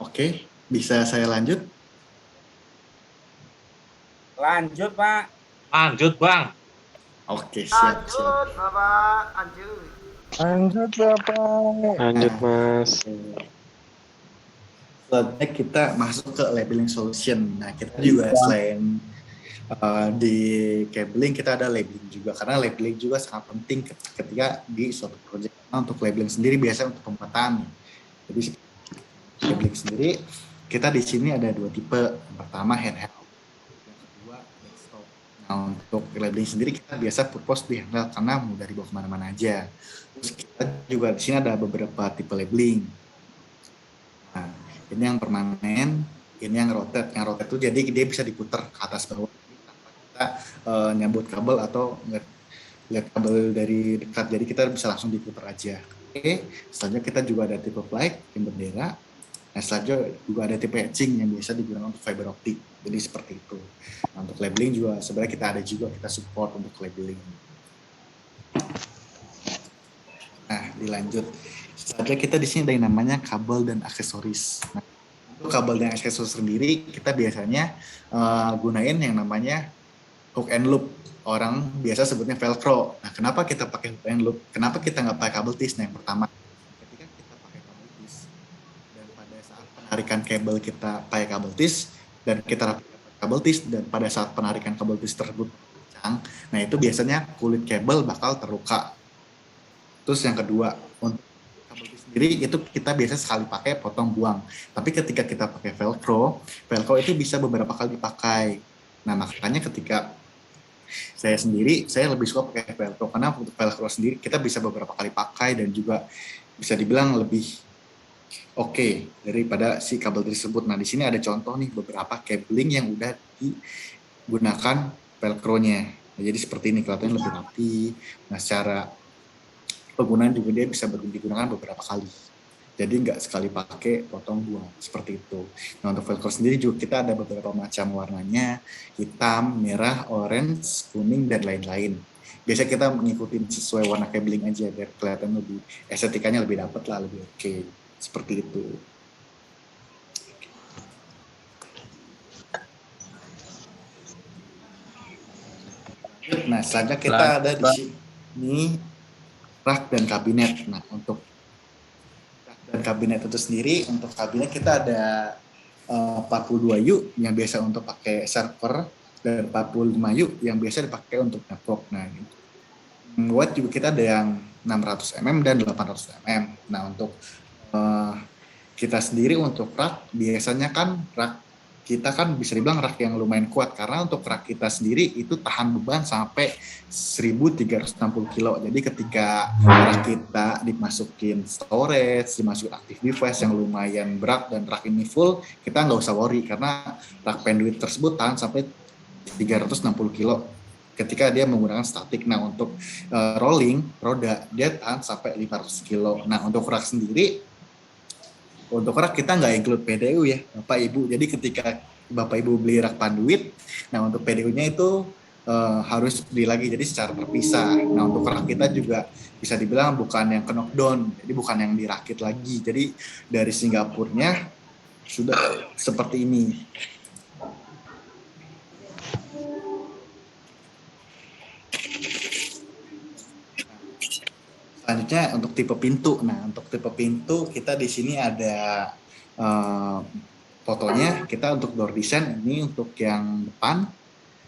A: Oke, bisa saya lanjut?
E: Lanjut, Pak.
B: Lanjut, Bang.
A: Oke, siap.
G: Lanjut, Bapak. Lanjut.
C: Lanjut Bapak.
H: Lanjut Mas.
A: Selanjutnya kita masuk ke labeling solution. Nah, kita juga selain di cabling, kita ada labeling juga. Karena labeling juga sangat penting ketika di suatu project. Nah, untuk labeling sendiri biasanya untuk pemetaan. Jadi labeling sendiri, kita di sini ada dua tipe. Yang pertama handheld, yang kedua desktop. Nah, untuk labeling sendiri kita biasa purpose di handheld karena mudah dibawa kemana-mana aja. Terus kita juga di sini ada beberapa tipe labeling. Nah, ini yang permanen, ini yang rotate. Yang rotate itu jadi dia bisa diputar ke atas bawah tanpa kita nyambut kabel atau lihat kabel dari dekat. Jadi kita bisa langsung diputar aja. Oke, selanjutnya kita juga ada tipe flag, yang bendera. Nah, selanjutnya juga ada tipe etching yang biasa digunakan untuk fiber optik. Jadi seperti itu. Nah, untuk labeling juga sebenarnya kita ada juga, kita support untuk labeling. Nah, dilanjut. Selanjutnya kita di sini ada yang namanya kabel dan aksesoris. Nah, untuk kabel dan aksesoris sendiri kita biasanya gunain yang namanya hook and loop. Orang biasa sebutnya velcro. Nah, kenapa kita pakai hook and loop? Kenapa kita nggak pakai kabel tis? Nah, yang pertama, ketika kita pakai kabel tis dan pada saat penarikan kabel kita pakai kabel tis dan kita rapikan kabel tis dan pada saat penarikan kabel tis tersebut kencang, nah itu biasanya kulit kabel bakal terluka. Terus yang kedua, untuk kabel tis sendiri itu kita biasa sekali pakai potong buang. Tapi ketika kita pakai velcro itu bisa beberapa kali dipakai. Nah, makanya ketika saya sendiri, saya lebih suka pakai velcro karena untuk velcro sendiri kita bisa beberapa kali pakai dan juga bisa dibilang lebih oke daripada si kabel tersebut. Nah, di sini ada contoh nih beberapa cabling yang udah digunakan velcro-nya. Nah, jadi seperti ini kelihatannya lebih rapi. Nah, secara penggunaan juga dia bisa digunakan beberapa kali. Jadi nggak sekali pakai potong buang, seperti itu. Nah, untuk velcro sendiri juga kita ada beberapa macam warnanya, hitam, merah, orange, kuning, dan lain-lain. Biasanya kita mengikuti sesuai warna cabling aja, biar kelihatan lebih, estetikanya lebih dapat lah, lebih oke. Seperti itu. Nah, selanjutnya kita ada di sini rak dan kabinet. Nah, untuk dan kabinet itu sendiri, untuk kabinet kita ada 42U yang biasa untuk pakai server dan 45U yang biasa dipakai untuk network. Nah, watt juga kita ada yang 600mm dan 800mm. Nah, untuk kita sendiri untuk rak biasanya kan rak kita kan bisa dibilang rak yang lumayan kuat karena untuk rak kita sendiri itu tahan beban sampai 1360 kilo. Jadi ketika rak kita dimasukin storage, dimasukin active device yang lumayan berat dan rak ini full, kita nggak usah worry karena rak penduit tersebut tahan sampai 360 kilo ketika dia menggunakan statik. Nah, untuk rolling roda dia tahan sampai 500 kilo. Nah, untuk rak sendiri, untuk rak kita nggak include PDU ya Bapak Ibu. Jadi ketika Bapak Ibu beli rak panduit, nah untuk PDU-nya itu harus beli lagi, jadi secara terpisah. Nah, untuk rak kita juga bisa dibilang bukan yang ke knockdown, jadi bukan yang dirakit lagi. Jadi dari Singapurnya sudah seperti ini. Selanjutnya untuk tipe pintu. Nah, untuk tipe pintu kita di sini ada fotonya. Kita untuk door design ini untuk yang depan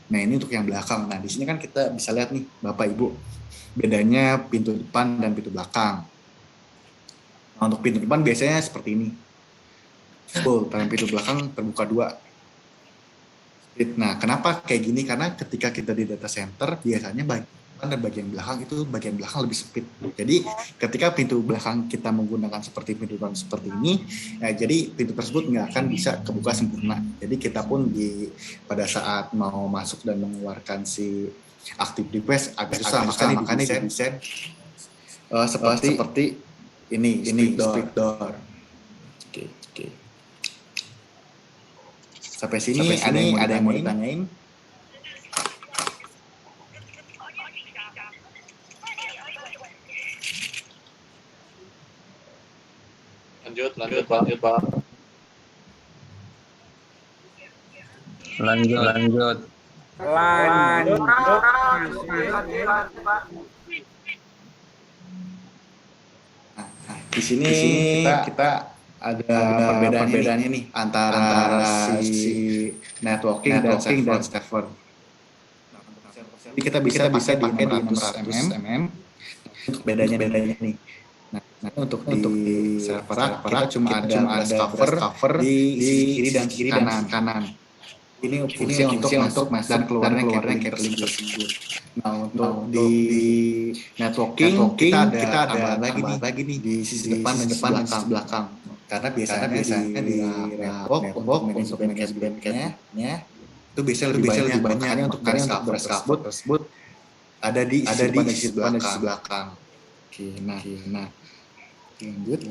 A: Nah ini untuk yang belakang. Nah di sini kan kita bisa lihat nih Bapak Ibu bedanya pintu depan dan pintu belakang. Nah, untuk pintu depan biasanya seperti ini. Full, dan pintu belakang terbuka 2. Nah, kenapa kayak gini? Karena ketika kita di data center, biasanya bagian depan dan bagian belakang itu bagian belakang lebih sempit. Jadi, ketika pintu belakang kita menggunakan seperti pintu depan seperti ini, ya, jadi pintu tersebut nggak akan bisa kebuka sempurna. Jadi, kita pun pada saat mau masuk dan mengeluarkan si active device agak susah. Makanya didesain seperti ini split door. Oke. Sampai sini ada yang mau ditanyain?
B: Lanjut Pak.
F: Lanjut.
E: Lanjut.
G: Pak.
A: Di sini kita ada perbedaannya nih antara si networking dan server. Jadi kita bisa dipakai di 600 mm. Untuk bedanya nih. Nah, untuk di server kita cuma ada cover di sisi kiri dan kanan. Ini untuk masuk dan keluarnya cabling tersebut. Nah, untuk di networking kita ada lagi nih di sisi depan dan belakang. Karena biasanya di network untuk manage bandnya itu bisa lebih banyak. Makanya untuk cover tersebut ada di sisi belakang. Oke, nah lanjut.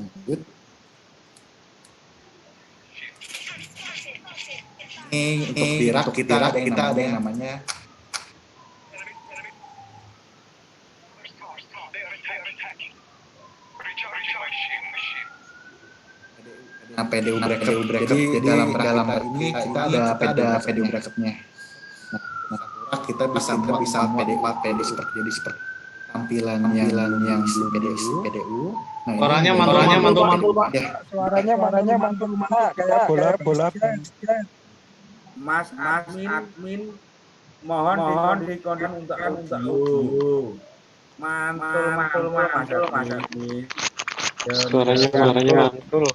A: Ini untuk di rak kita ada yang namanya PDU bracket. Jadi dalam rak ini kita ada PDU bracketnya. Nah, kita bisa PDU seperti tampilan yang PDU. Nah,
B: Suaranya mantul Pak.
A: Ya.
C: Suaranya mantul Pak, kayak bola.
E: Mas admin mohon dikonek untuk dulu. Mantul Mas admin.
C: Suaranya mantul.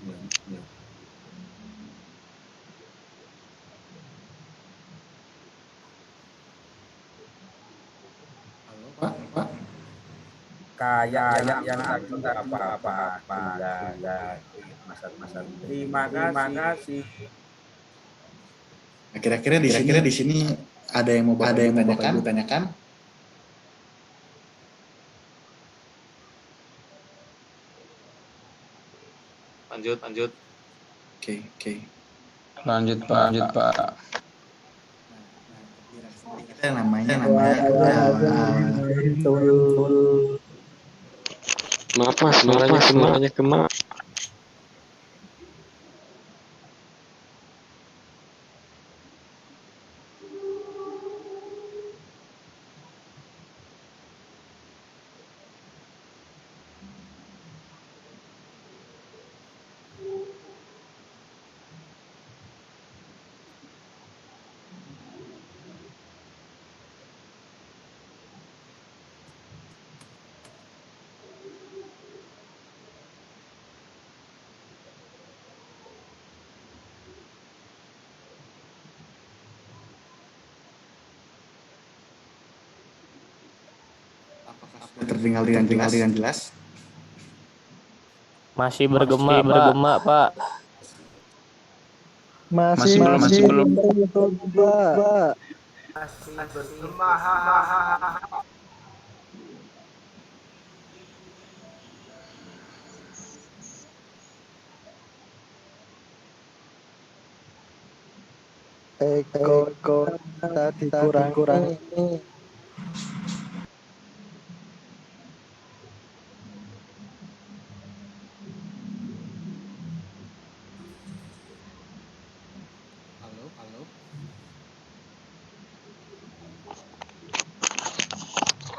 A: Pak.
E: Kayak yang aku apa Mas. Terima kasih.
A: Nah, kira-kira di sini ada yang mau tanyakan?
B: Lanjut.
A: Oke.
F: Lanjut Pak.
A: Kita namanya
C: Maaf Mas, suaranya kema.
A: terdengar dengan jelas.
H: Masih bergema, Pak.
C: Masih belum. Pak.
G: Masih bergema.
C: Eko tadi kurang.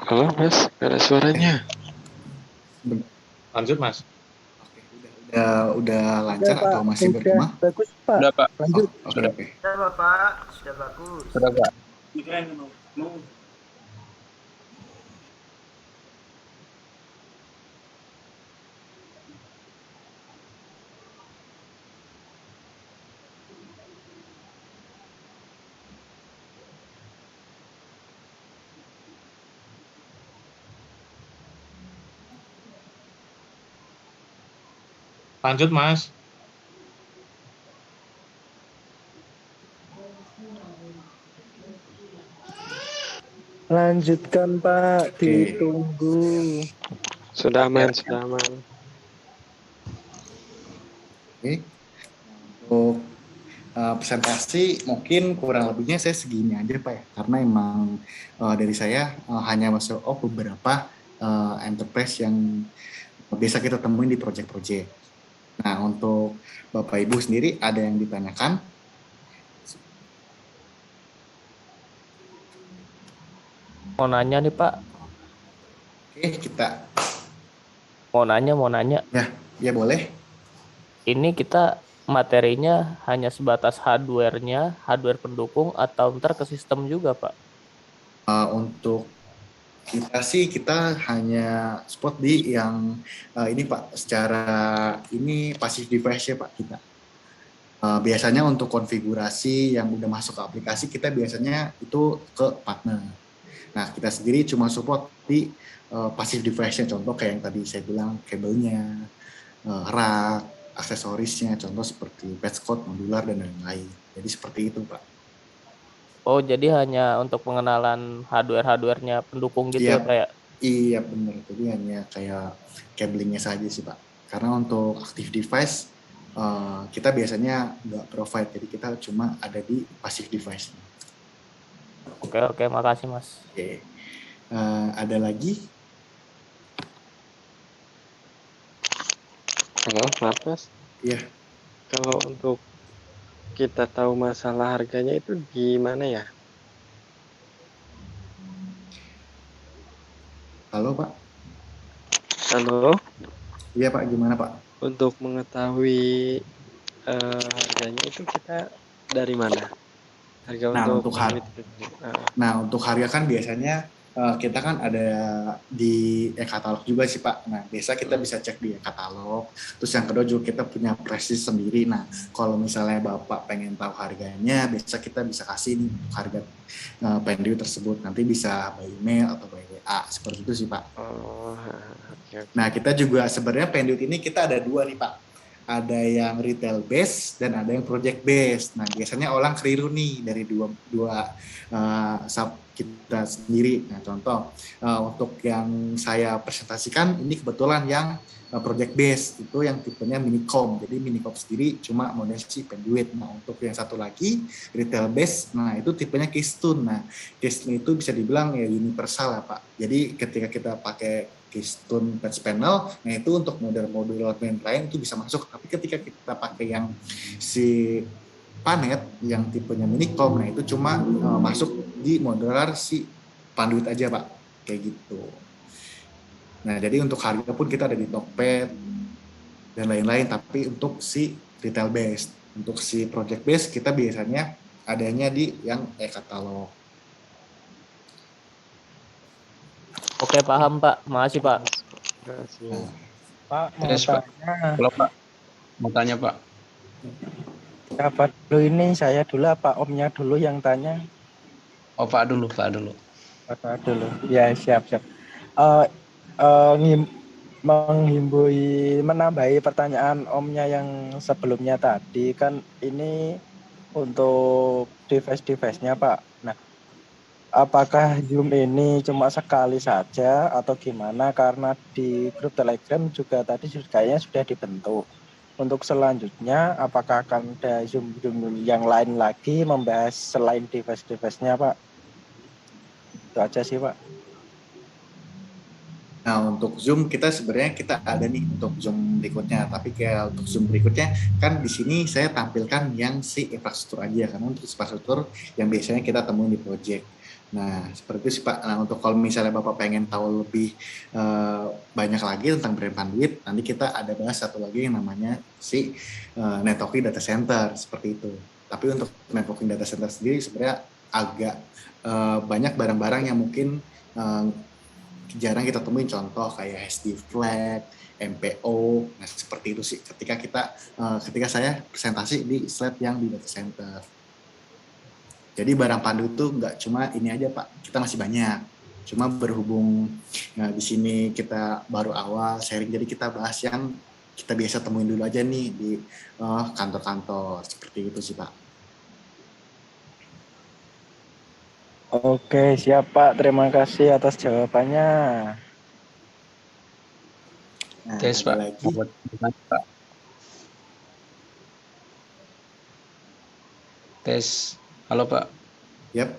C: Halo Mas, gak ada suaranya.
B: Lanjut Mas.
A: Udah lancar atau masih bergema?
C: Bagus Pak.
F: Sudah Pak.
C: Lanjut.
A: Oke.
G: Sudah Bapak, sudah bagus.
F: Sudah Pak.
B: Lanjut, Mas.
C: Lanjutkan Pak,
A: Oke.
C: ditunggu.
I: Sudah aman, sudah aman.
A: Oke. Untuk presentasi mungkin kurang lebihnya saya segini aja Pak ya, karena emang dari saya hanya masuk beberapa enterprise yang biasa kita temuin di project-project. Nah, untuk Bapak Ibu sendiri ada yang ditanyakan?
H: Mau nanya nih Pak.
A: Oke, kita
H: Mau nanya.
A: ya boleh.
H: Ini kita materinya hanya sebatas hardware-nya, hardware pendukung, atau ntar ke sistem juga Pak?
A: Untuk kita hanya spot di yang ini Pak, secara ini passive device ya Pak kita. Biasanya untuk konfigurasi yang udah masuk ke aplikasi kita biasanya itu ke partner. Nah, kita sendiri cuma support di passive device-nya, contoh kayak yang tadi saya bilang, kabelnya, rak, aksesorisnya, contoh seperti patch code, modular, dan lain-lain. Jadi seperti itu, Pak.
H: Oh, jadi hanya untuk pengenalan hardware-hardware-nya pendukung gitu ya Pak ya?
A: Iya, benar. Jadi hanya kayak cablingnya saja sih, Pak. Karena untuk active device, kita biasanya nggak provide, jadi kita cuma ada di passive device.
H: Oke, makasih Mas.
A: Oke. Ada lagi?
I: Halo, maaf Mas.
A: Iya.
I: Kalau untuk kita tahu masalah harganya itu gimana ya?
A: Halo, Pak.
I: Halo,
A: Iya, Pak. Gimana, Pak?
I: untuk mengetahui harganya itu kita dari mana? Harga
A: Nah,
I: untuk
A: untuk harga kan biasanya kita kan ada di e-katalog juga sih Pak. Nah, biasa kita bisa cek di e-katalog. Terus yang kedua juga kita punya pressis sendiri. Nah, kalau misalnya Bapak pengen tahu harganya, biasa kita bisa kasih nih harga pendiu tersebut. Nanti bisa by email atau by WA. Seperti itu sih Pak.
I: okay.
A: Nah, kita juga sebenarnya pendiu ini kita ada dua nih Pak. Ada yang retail base dan ada yang project base. Nah, biasanya orang keliru nih dari dua sub kita sendiri. Nah, contoh untuk yang saya presentasikan ini kebetulan yang project base itu yang tipenya minicom. Jadi minicom sendiri cuma model si penduit. Nah, untuk yang satu lagi retail base, nah itu tipenya keystone. Nah, keystone itu bisa dibilang ya universal ya Pak. Jadi ketika kita pakai keystone patch panel, nah itu untuk model-model lain itu bisa masuk. Tapi ketika kita pakai yang si panet yang tipenya minicom, nah itu cuma masuk di modular si panduit aja Pak, kayak gitu. Nah jadi untuk harga pun kita ada di Tokped dan lain-lain, tapi untuk si retail base, untuk si project base kita biasanya adanya di yang e-katalog.
H: Oke, paham Pak. Makasih Pak.
C: Pak, mau
F: Yes, Pak.
C: tanya.
F: Halo Pak, mau tanya Pak.
C: Siapa dulu ini? Saya dulu apa Omnya dulu yang tanya?
F: Oh Pak dulu.
C: Pak dulu. Ya, siap. Menambahi pertanyaan Omnya yang sebelumnya tadi, kan ini untuk device-device-nya Pak. Nah, apakah Zoom ini cuma sekali saja atau gimana? Karena di grup Telegram juga tadi kayaknya sudah dibentuk. Untuk selanjutnya, apakah akan ada Zoom yang lain lagi membahas selain device-device-nya Pak? Itu aja sih Pak.
A: Nah untuk Zoom kita sebenarnya kita ada nih untuk Zoom berikutnya, tapi kayak untuk Zoom berikutnya kan di sini saya tampilkan yang si infrastruktur aja, karena untuk infrastruktur yang biasanya kita temuin di project. Nah seperti itu sih Pak. Nah untuk kalau misalnya Bapak pengen tahu lebih banyak lagi tentang brand Panduit, nanti kita ada bahas satu lagi yang namanya si networking data center seperti itu. Tapi untuk networking data center sendiri sebenarnya agak banyak barang-barang yang mungkin jarang kita temuin, contoh kayak SD flag, MPO. Nah, seperti itu sih ketika saya presentasi di slide yang di data center. Jadi barang pandu itu nggak cuma ini aja Pak, kita masih banyak. Cuma berhubung di sini kita baru awal sharing, jadi kita bahas yang kita biasa temuin dulu aja nih di kantor-kantor, seperti itu sih Pak.
C: Oke, siap Pak. Terima kasih atas jawabannya.
A: Nah,
F: Tes
A: ada
F: Pak.
A: lagi.
F: Pak. Tes. Halo Pak.
A: Yap.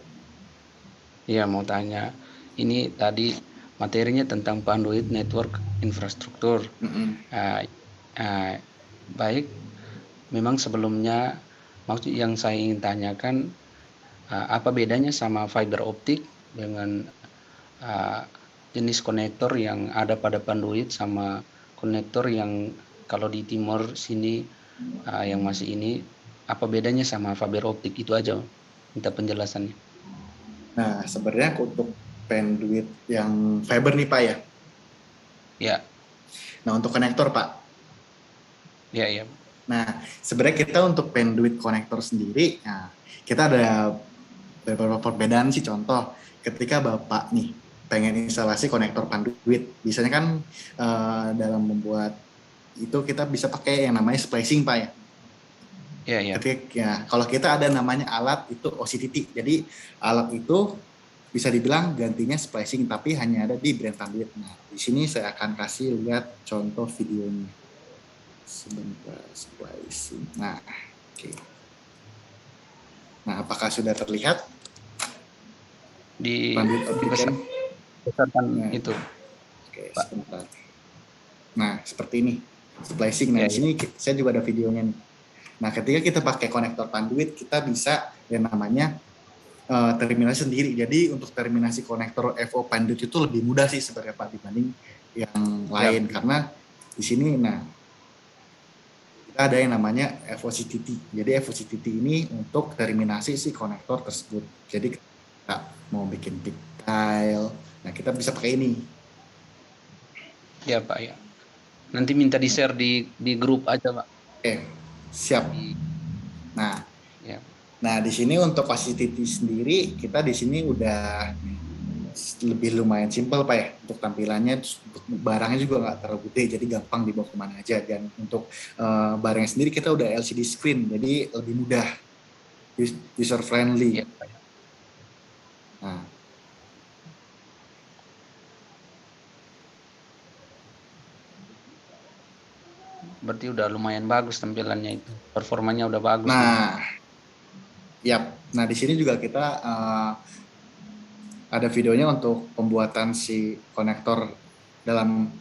F: Iya mau tanya. Ini tadi materinya tentang Panduit Network Infrastruktur. Baik. Memang sebelumnya maksud yang saya ingin tanyakan, apa bedanya sama fiber optik dengan jenis konektor yang ada pada Panduit sama konektor yang kalau di timur sini yang masih ini, apa bedanya sama fiber optik? Itu aja minta penjelasannya.
A: Nah, sebenarnya untuk penduit yang fiber nih Pak ya.
F: Ya.
A: Nah, untuk konektor Pak.
F: Ya.
A: Nah, sebenarnya kita untuk penduit konektor sendiri, nah, kita ada beberapa perbedaan sih. Contoh, ketika Bapak nih pengen instalasi konektor panduit, biasanya kan dalam membuat itu kita bisa pakai yang namanya splicing Pak ya.
F: Iya.
A: Kalau kita ada namanya alat itu OCTT, jadi alat itu bisa dibilang gantinya splicing, tapi hanya ada di brand panduit. Nah, di sini saya akan kasih lihat contoh videonya. Sebentar, splicing. Nah, oke. Nah, apakah sudah terlihat?
F: Di
A: besarkan
F: itu.
A: Oke, sebentar. Nah, seperti ini. Splicing. Nah, di sini saya juga ada videonya nih. Nah, ketika kita pakai konektor panduit, kita bisa yang namanya terminasi sendiri. Jadi untuk terminasi konektor FO panduit itu lebih mudah sih sebenarnya Pak dibanding yang lain, karena di sini kita ada yang namanya FOCTT. Jadi FOCTT ini untuk terminasi si konektor tersebut. Jadi kita mau bikin big tile, nah kita bisa pakai ini.
F: Ya Pak ya. Nanti minta di share di grup aja Pak.
A: Oke. Siap. Nah di sini untuk OCTT sendiri kita di sini udah lebih lumayan simpel Pak ya, untuk tampilannya, barangnya juga nggak terlalu gede, jadi gampang dibawa kemana aja. Dan untuk barangnya sendiri kita udah LCD screen, jadi lebih mudah, user friendly.
F: Ya, Pak.
A: Nah.
F: Berarti udah lumayan bagus tampilannya itu, performanya udah bagus.
A: Nah, Nah di sini juga kita ada videonya untuk pembuatan si konektor dalam.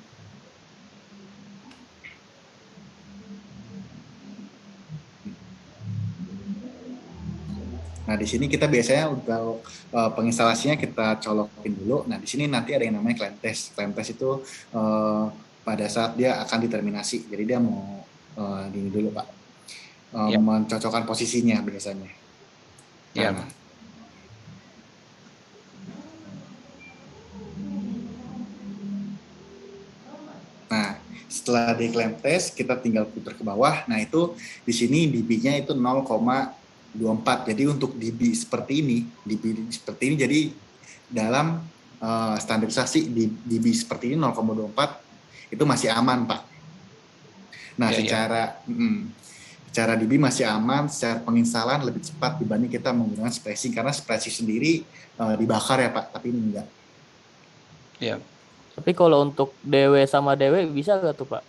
A: Nah di sini kita biasanya untuk penginstalasinya kita colokin dulu. Nah di sini nanti ada yang namanya claim test. Claim test itu pada saat dia akan diterminasi. Jadi dia mau gini dulu Pak, mencocokkan posisinya biasanya.
F: Iya.
A: Nah, setelah di claim test kita tinggal putar ke bawah. Nah, itu di sini dB-nya itu 0,24. Jadi untuk dB seperti ini jadi dalam standarisasi dB seperti ini 0,24 itu masih aman, Pak. Nah, secara dB masih aman, secara penginstalan lebih cepat dibanding kita menggunakan splicing, karena splicing sendiri dibakar ya Pak, tapi ini enggak.
F: Iya.
H: Tapi kalau untuk DW sama DW bisa nggak tuh Pak?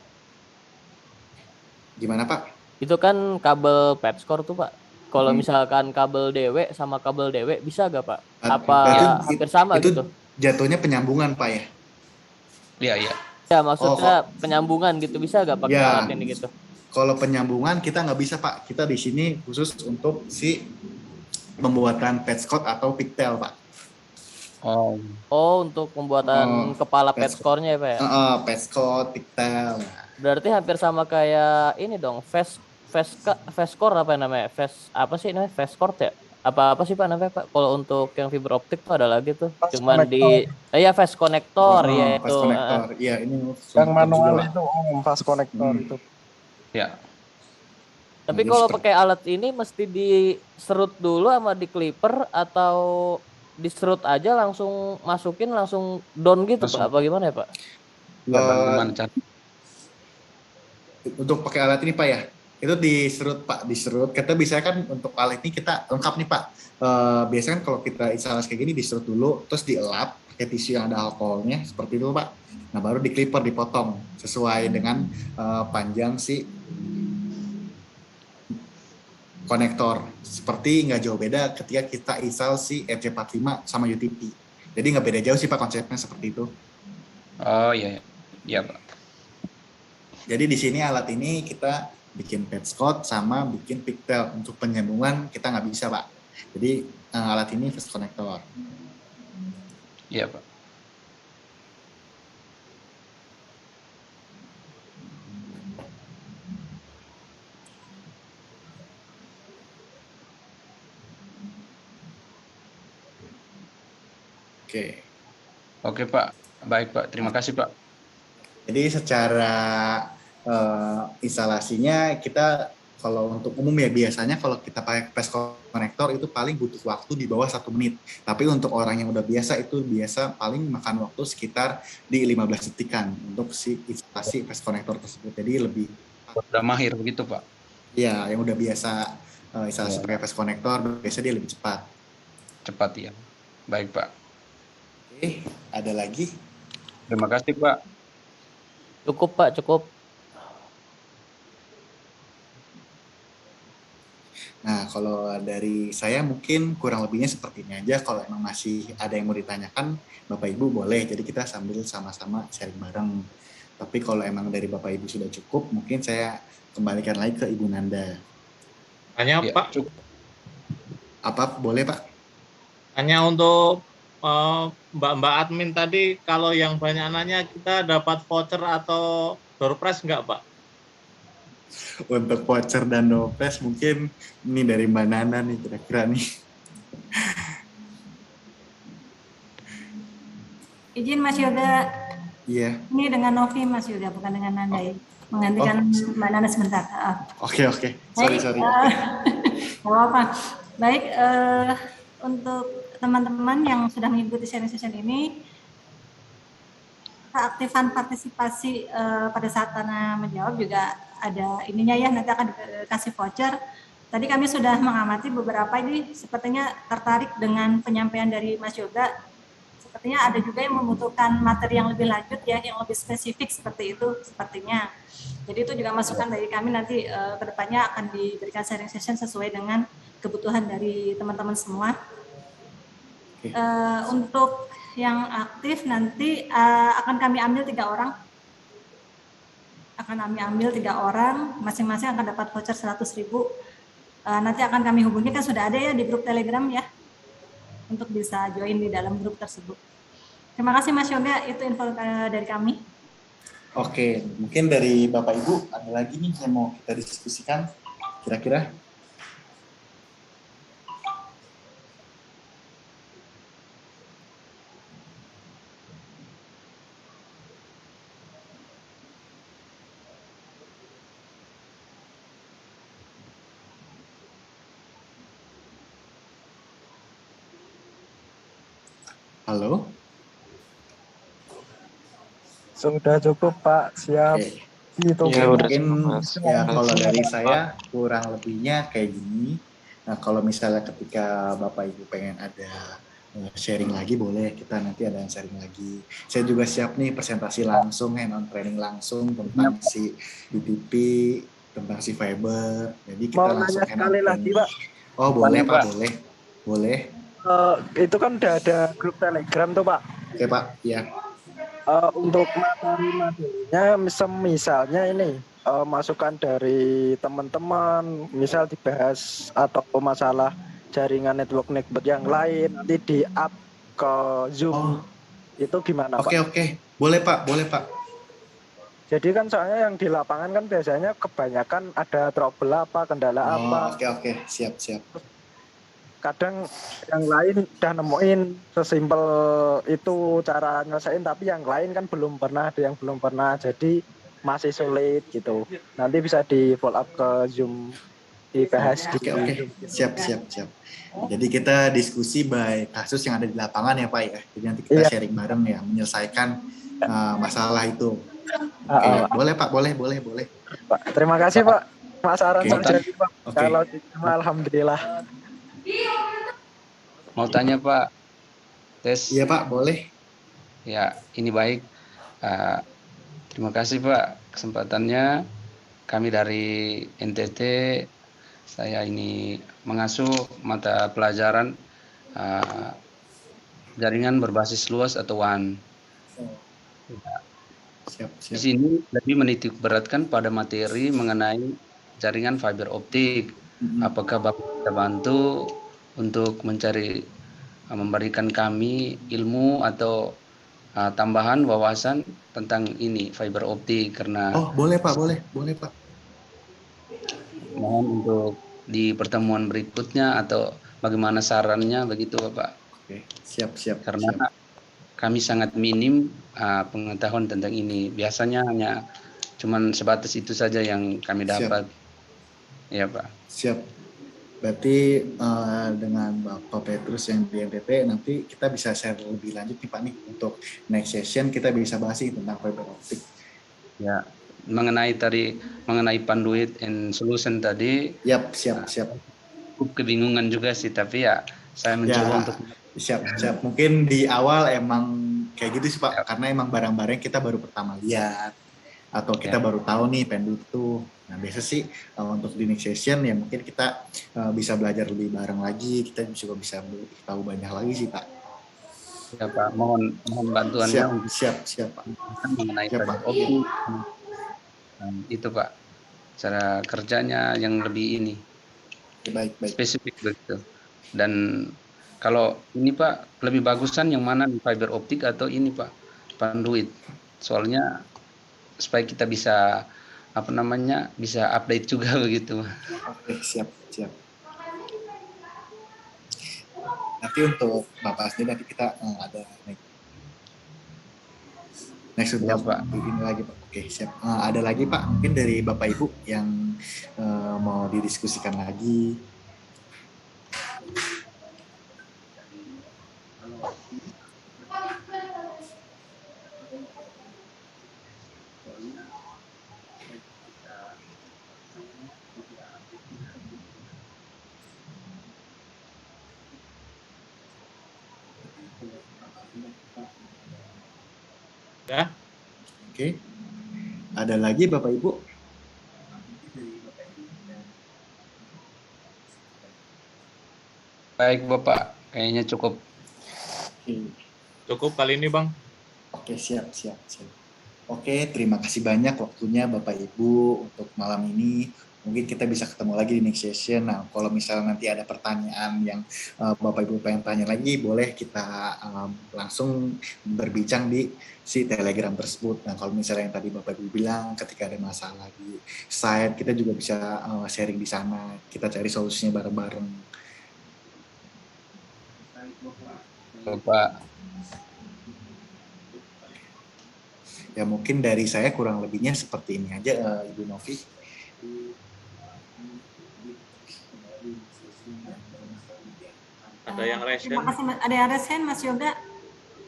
A: Gimana Pak?
H: Itu kan kabel Petscore tuh Pak. Kalau misalkan kabel DW sama kabel DW bisa nggak Pak? Apa hampir sama
A: itu
H: gitu?
A: Jatuhnya penyambungan Pak ya?
F: Iya.
H: Ya maksudnya penyambungan gitu, bisa nggak pakai alat ini gitu?
A: Kalau penyambungan kita nggak bisa Pak. Kita di sini khusus untuk si pembuatan Petscore atau pigtail Pak.
H: Oh, untuk pembuatan kepala Petscore-nya ya Pak ya?
A: Petscore, pigtail.
H: Berarti hampir sama kayak ini dong, Fastcore apa namanya? Apa sih namanya? Fastcore ya? Apa sih Pak namanya Pak? Kalau untuk yang fiber optik tuh ada lagi tuh.
C: Fast
H: Cuman di ya fast connector ya itu.
A: Fast connector. Iya, ini
C: yang
A: connector juga,
C: manual
A: Pak.
C: itu fast connector itu.
F: Ya,
H: Tapi
A: Jadi
H: kalau
A: seperti-
H: pakai alat ini mesti diserut dulu sama di clipper atau diserut aja langsung masukin langsung down gitu
F: Langsung.
H: Pak? Apa gimana ya Pak?
F: ya Bang,
A: Eh,
F: gimana cara?
A: untuk pakai alat ini Pak ya, itu diserut Pak, diserut. Kita bisa kan untuk alat ini kita lengkap nih Pak. Biasanya kan kalau kita instalasi kayak gini diserut dulu, terus dielap pakai tisu yang ada alkoholnya seperti itu Pak. Nah baru di clipper dipotong sesuai dengan panjang si konektor. Seperti nggak jauh beda ketika kita install si RJ45 sama UTP. Jadi nggak beda jauh sih Pak konsepnya seperti itu.
F: Oh iya, ya Pak.
A: Jadi di sini alat ini kita bikin patchcode sama bikin pigtail. Untuk penyambungan kita nggak bisa Pak. Jadi alat ini fast connector.
F: Iya Pak.
A: Oke.
F: Oke Pak, baik Pak. Terima kasih Pak.
A: Jadi secara instalasinya kita kalau untuk umum ya biasanya kalau kita pakai fast connector itu paling butuh waktu di bawah 1 menit. Tapi untuk orang yang udah biasa itu biasa paling makan waktu sekitar di 15 detikan untuk si instalasi fast connector tersebut. Jadi lebih
F: Udah mahir begitu Pak.
A: ya yang udah biasa instalasi
F: Ya.
A: pakai fast connector biasanya dia lebih cepat.
F: Cepat ya. Baik Pak.
A: Oke, ada lagi?
F: Terima kasih Pak.
H: Cukup Pak, cukup.
A: Nah, kalau dari saya mungkin kurang lebihnya seperti ini aja. Kalau emang masih ada yang mau ditanyakan, Bapak Ibu boleh. Jadi kita sambil sama-sama sharing bareng. Tapi kalau emang dari Bapak Ibu sudah cukup, mungkin saya kembalikan lagi ke Ibu Nanda.
B: Hanya
F: Ya,
B: Pak,
F: cukup.
A: Apa? Boleh Pak?
B: hanya untuk Mbak admin tadi, kalau yang banyak nanya kita dapat voucher atau door prize nggak Pak?
A: Untuk voucher dan doorprize mungkin ini dari Mbak Nana nih kira-kira nih.
J: Izin Mas Yoga,
A: Iya.
J: ini dengan Novi Mas Yoga, bukan dengan Nanda ya. Menggantikan Mbak Nana sebentar.
A: Oke. Sorry.
J: Nggak apa-apa. Baik, untuk teman-teman yang sudah mengikuti sharing session ini, keaktifan partisipasi pada saat Tana menjawab juga ada ininya ya, nanti akan dikasih voucher. Tadi kami sudah mengamati beberapa ini sepertinya tertarik dengan penyampaian dari Mas Yoga. Sepertinya ada juga yang membutuhkan materi yang lebih lanjut ya, yang lebih spesifik seperti itu sepertinya. Jadi itu juga masukan dari kami nanti ke depannya akan diberikan sharing session sesuai dengan kebutuhan dari teman-teman semua. Untuk yang aktif nanti akan kami ambil 3 orang. Akan kami ambil 3 orang, masing-masing akan dapat voucher 100.000. Nanti akan kami hubungi, kan sudah ada ya di grup Telegram ya, untuk bisa join di dalam grup tersebut. Terima kasih Mas Yoga, itu info dari kami.
A: Oke, mungkin dari Bapak Ibu ada lagi nih yang mau kita diskusikan kira-kira? Halo?
C: Sudah cukup Pak, siap.
A: Oke.
C: Itu
F: Ya, udah
A: Mungkin
F: cukup, Mas.
A: ya kalau dari saya kurang lebihnya kayak gini. Nah kalau misalnya ketika Bapak Ibu pengen ada sharing lagi boleh, kita nanti ada yang sharing lagi. Saya juga siap nih presentasi langsung, hand-on training langsung tentang si UTP, tentang si fiber. Jadi kita
C: mau
A: langsung
C: nanya
A: hand-on
C: sekali lagi
A: training.
C: Pak.
A: Oh boleh
F: Pak.
A: Pak, boleh.
C: Itu kan udah ada grup Telegram tuh Pak.
A: Oke Pak, ya.
C: Untuk materi-materinya misalnya ini masukan dari teman-teman, misal dibahas atau masalah jaringan network yang lain nanti di-up ke Zoom. Itu gimana Pak?
A: Oke. Boleh Pak.
C: Jadi kan soalnya yang di lapangan kan biasanya kebanyakan ada trouble apa, kendala apa.
A: Oke. Siap.
C: kadang yang lain udah nemuin sesimpel itu cara nyelesain, tapi yang lain kan belum pernah, ada yang belum pernah, jadi masih sulit gitu. Nanti bisa di follow up ke Zoom, dibahas di
A: Oke,
C: Zoom.
A: siap. Jadi kita diskusi by kasus yang ada di lapangan ya Pak ya. Jadi nanti kita sharing bareng ya, menyelesaikan masalah itu. Oke, boleh Pak, boleh.
C: Pak, terima kasih Pak. Mas Aran
A: Oke.
C: Pak. Kalau diterima alhamdulillah.
F: Mau tanya Pak, tes.
A: Iya Pak, boleh.
F: Ya, ini baik. Terima kasih Pak kesempatannya. Kami dari NTT, saya ini mengasuh mata pelajaran jaringan berbasis luas atau WAN.
A: Siap.
F: Di sini lebih menitik beratkan pada materi mengenai jaringan fiber optik. Apakah Bapak bisa bantu untuk memberikan kami ilmu atau tambahan wawasan tentang ini fiber optik, karena
A: boleh Pak.
F: Mohon untuk di pertemuan berikutnya atau bagaimana sarannya begitu Bapak.
A: Oke, siap.
F: Karena kami sangat minim pengetahuan tentang ini. Biasanya hanya cuman sebatas itu saja yang kami dapat. Ya Pak.
A: Siap. Berarti dengan Bapak Petrus yang di NTT nanti kita bisa share lebih lanjut nih Pak nih, untuk next session kita bisa bahas tentang fiber optik.
F: Ya, mengenai Panduit and Solution tadi.
A: Siap.
F: Kebingungan juga sih, tapi ya saya mencoba untuk
A: siap. Mungkin di awal emang kayak gitu sih Pak, karena emang barang-barang kita baru pertama lihat atau kita baru tahu nih Panduit itu. Nah biasa sih untuk di next session ya mungkin kita bisa belajar lebih bareng lagi, kita juga bisa tahu banyak lagi sih Pak.
F: Ya Pak, mohon bantuannya.
A: Siap Pak.
F: Mengenai fiber optik. Itu Pak, cara kerjanya yang lebih ini.
A: Baik.
F: Spesifik begitu. Dan kalau ini Pak, lebih bagusan yang mana, fiber optik atau ini Pak, Panduit? Soalnya supaya kita bisa bisa update juga begitu.
A: Oke, siap. Nanti untuk Bapak sendiri nanti kita ada next untuk Pak ini lagi Pak. Oke, siap. Ada lagi Pak mungkin dari Bapak Ibu yang mau didiskusikan lagi.
B: Ya.
A: Oke. Ada lagi Bapak Ibu?
F: Baik Bapak, kayaknya cukup.
B: Cukup kali ini Bang.
A: Oke, siap. Oke, terima kasih banyak waktunya Bapak Ibu untuk malam ini. Mungkin kita bisa ketemu lagi di next session. Nah, kalau misalnya nanti ada pertanyaan yang Bapak Ibu pengen tanya lagi, boleh kita langsung berbincang di si Telegram tersebut. Nah, kalau misalnya yang tadi Bapak Ibu bilang ketika ada masalah di site, kita juga bisa sharing di sana. Kita cari solusinya bareng-bareng.
F: Bapak.
A: Ya mungkin dari saya kurang lebihnya seperti ini aja, Ibu Novi.
B: Ada yang resen.
J: Terima kasih, ada yang resen Mas Yoga.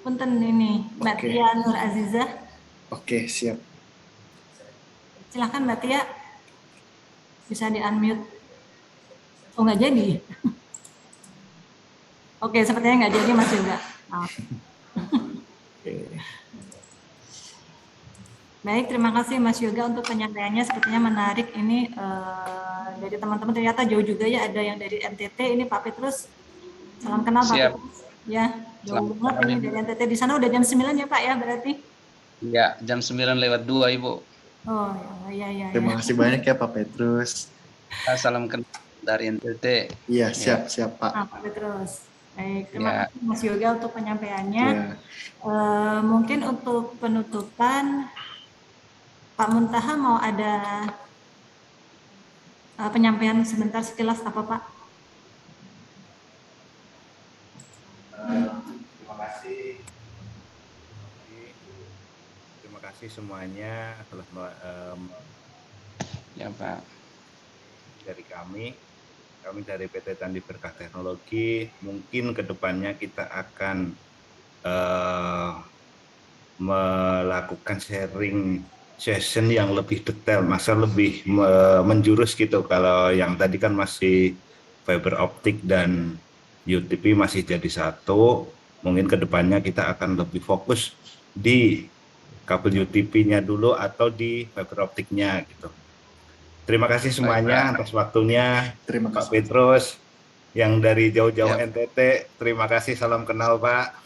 J: Punten ini, Mbak Tia Nur Azizah.
A: Oke, siap.
J: Silahkan Mbak Tia. Bisa di-unmute. Oh, nggak jadi. Oke, sepertinya nggak jadi Mas Yoga. Baik, terima kasih Mas Yoga untuk penyampaiannya. Sepertinya menarik ini dari teman-teman, ternyata jauh juga ya, ada yang dari NTT. Ini Pak Petrus. Salam kenal Pak Petrus. Ya, jauh banget ini dari NTT. Di sana udah jam 9 ya Pak ya berarti?
F: Iya, jam 9:02 Ibu.
J: Oh iya.
A: Terima kasih banyak ya Pak Petrus.
F: Salam kenal dari NTT.
A: Iya, siap Pak.
J: Pak Petrus. Baik, terima kasih Mas Yoga untuk penyampaiannya. Mungkin untuk penutupan, Pak Muntaha mau ada penyampaian sebentar sekilas apa Pak?
E: kasih semuanya telah
F: Ya Pak.
E: dari kami dari PT Tandi Berkah Teknologi. Mungkin kedepannya kita akan melakukan sharing session yang lebih detail, masa lebih menjurus gitu. Kalau yang tadi kan masih fiber optik dan UTP masih jadi satu, mungkin kedepannya kita akan lebih fokus di kabel UTP-nya dulu atau di fiber optiknya gitu. Terima kasih semuanya atas waktunya.
A: Terima
E: Pak
A: kasih.
E: Petrus yang dari jauh-jauh
F: Ya.
E: NTT, terima kasih, salam kenal Pak.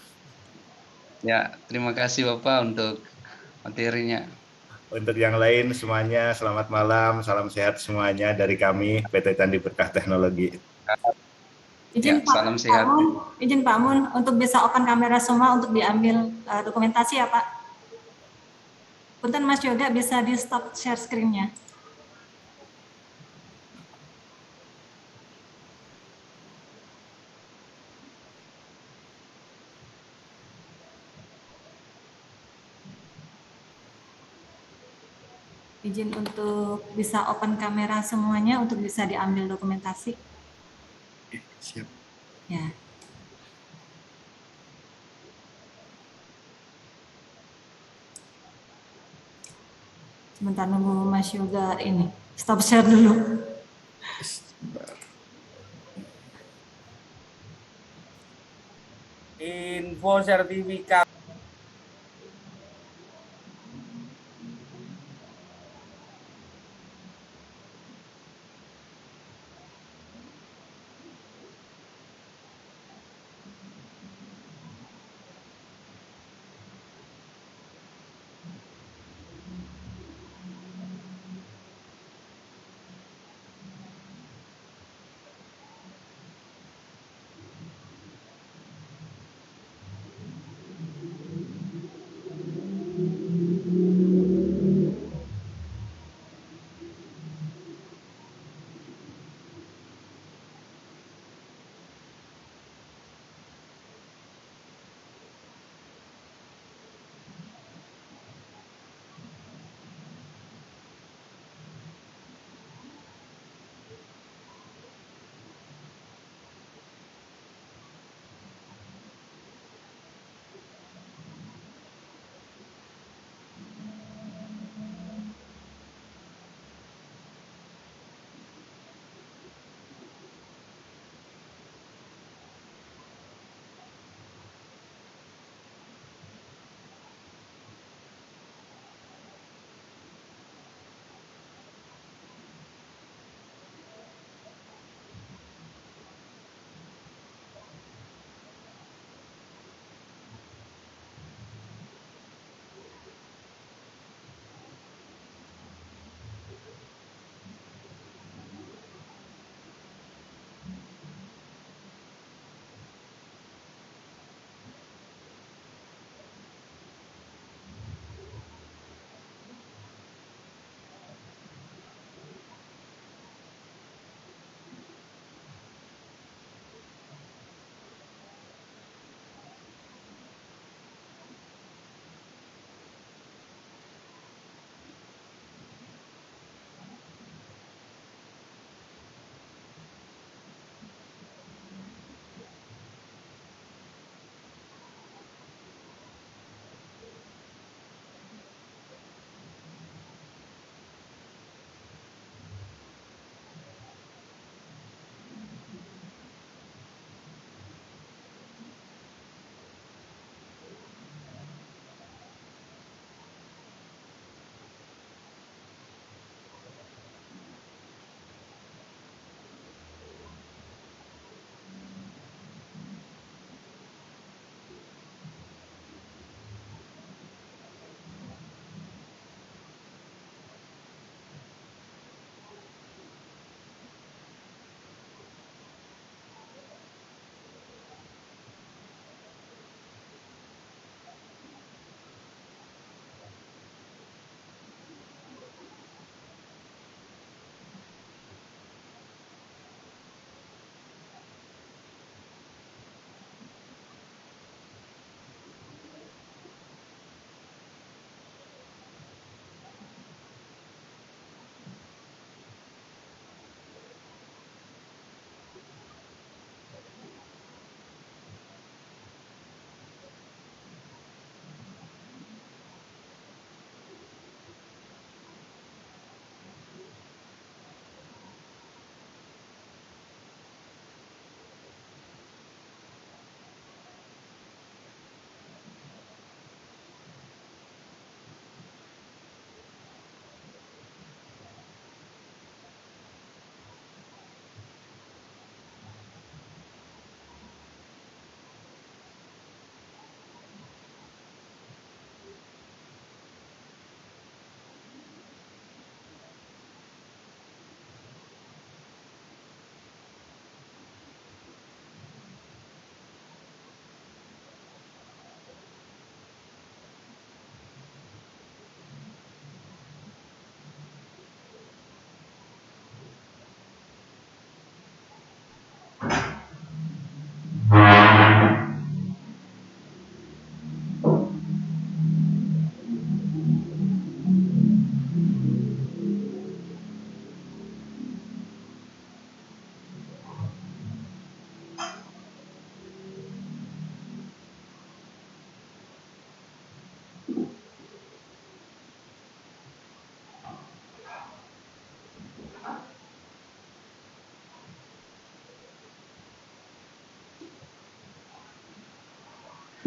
F: Ya, terima kasih Bapak untuk materinya.
E: Untuk yang lain semuanya selamat malam, salam sehat semuanya dari kami PT Candi Berkah Teknologi.
J: Izin
F: Ya, salam
J: Pak
F: sehat.
J: Mun, izin Pak Mun untuk bisa open kamera semua untuk diambil dokumentasi ya Pak. Punten Mas Yoga bisa di stop share screen-nya. Izin untuk bisa open kamera semuanya untuk bisa diambil dokumentasi.
A: Siap.
J: Ya. Sebentar nunggu Mas Yoga ini. Stop share dulu.
E: Info sertifikat.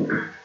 J: Pak.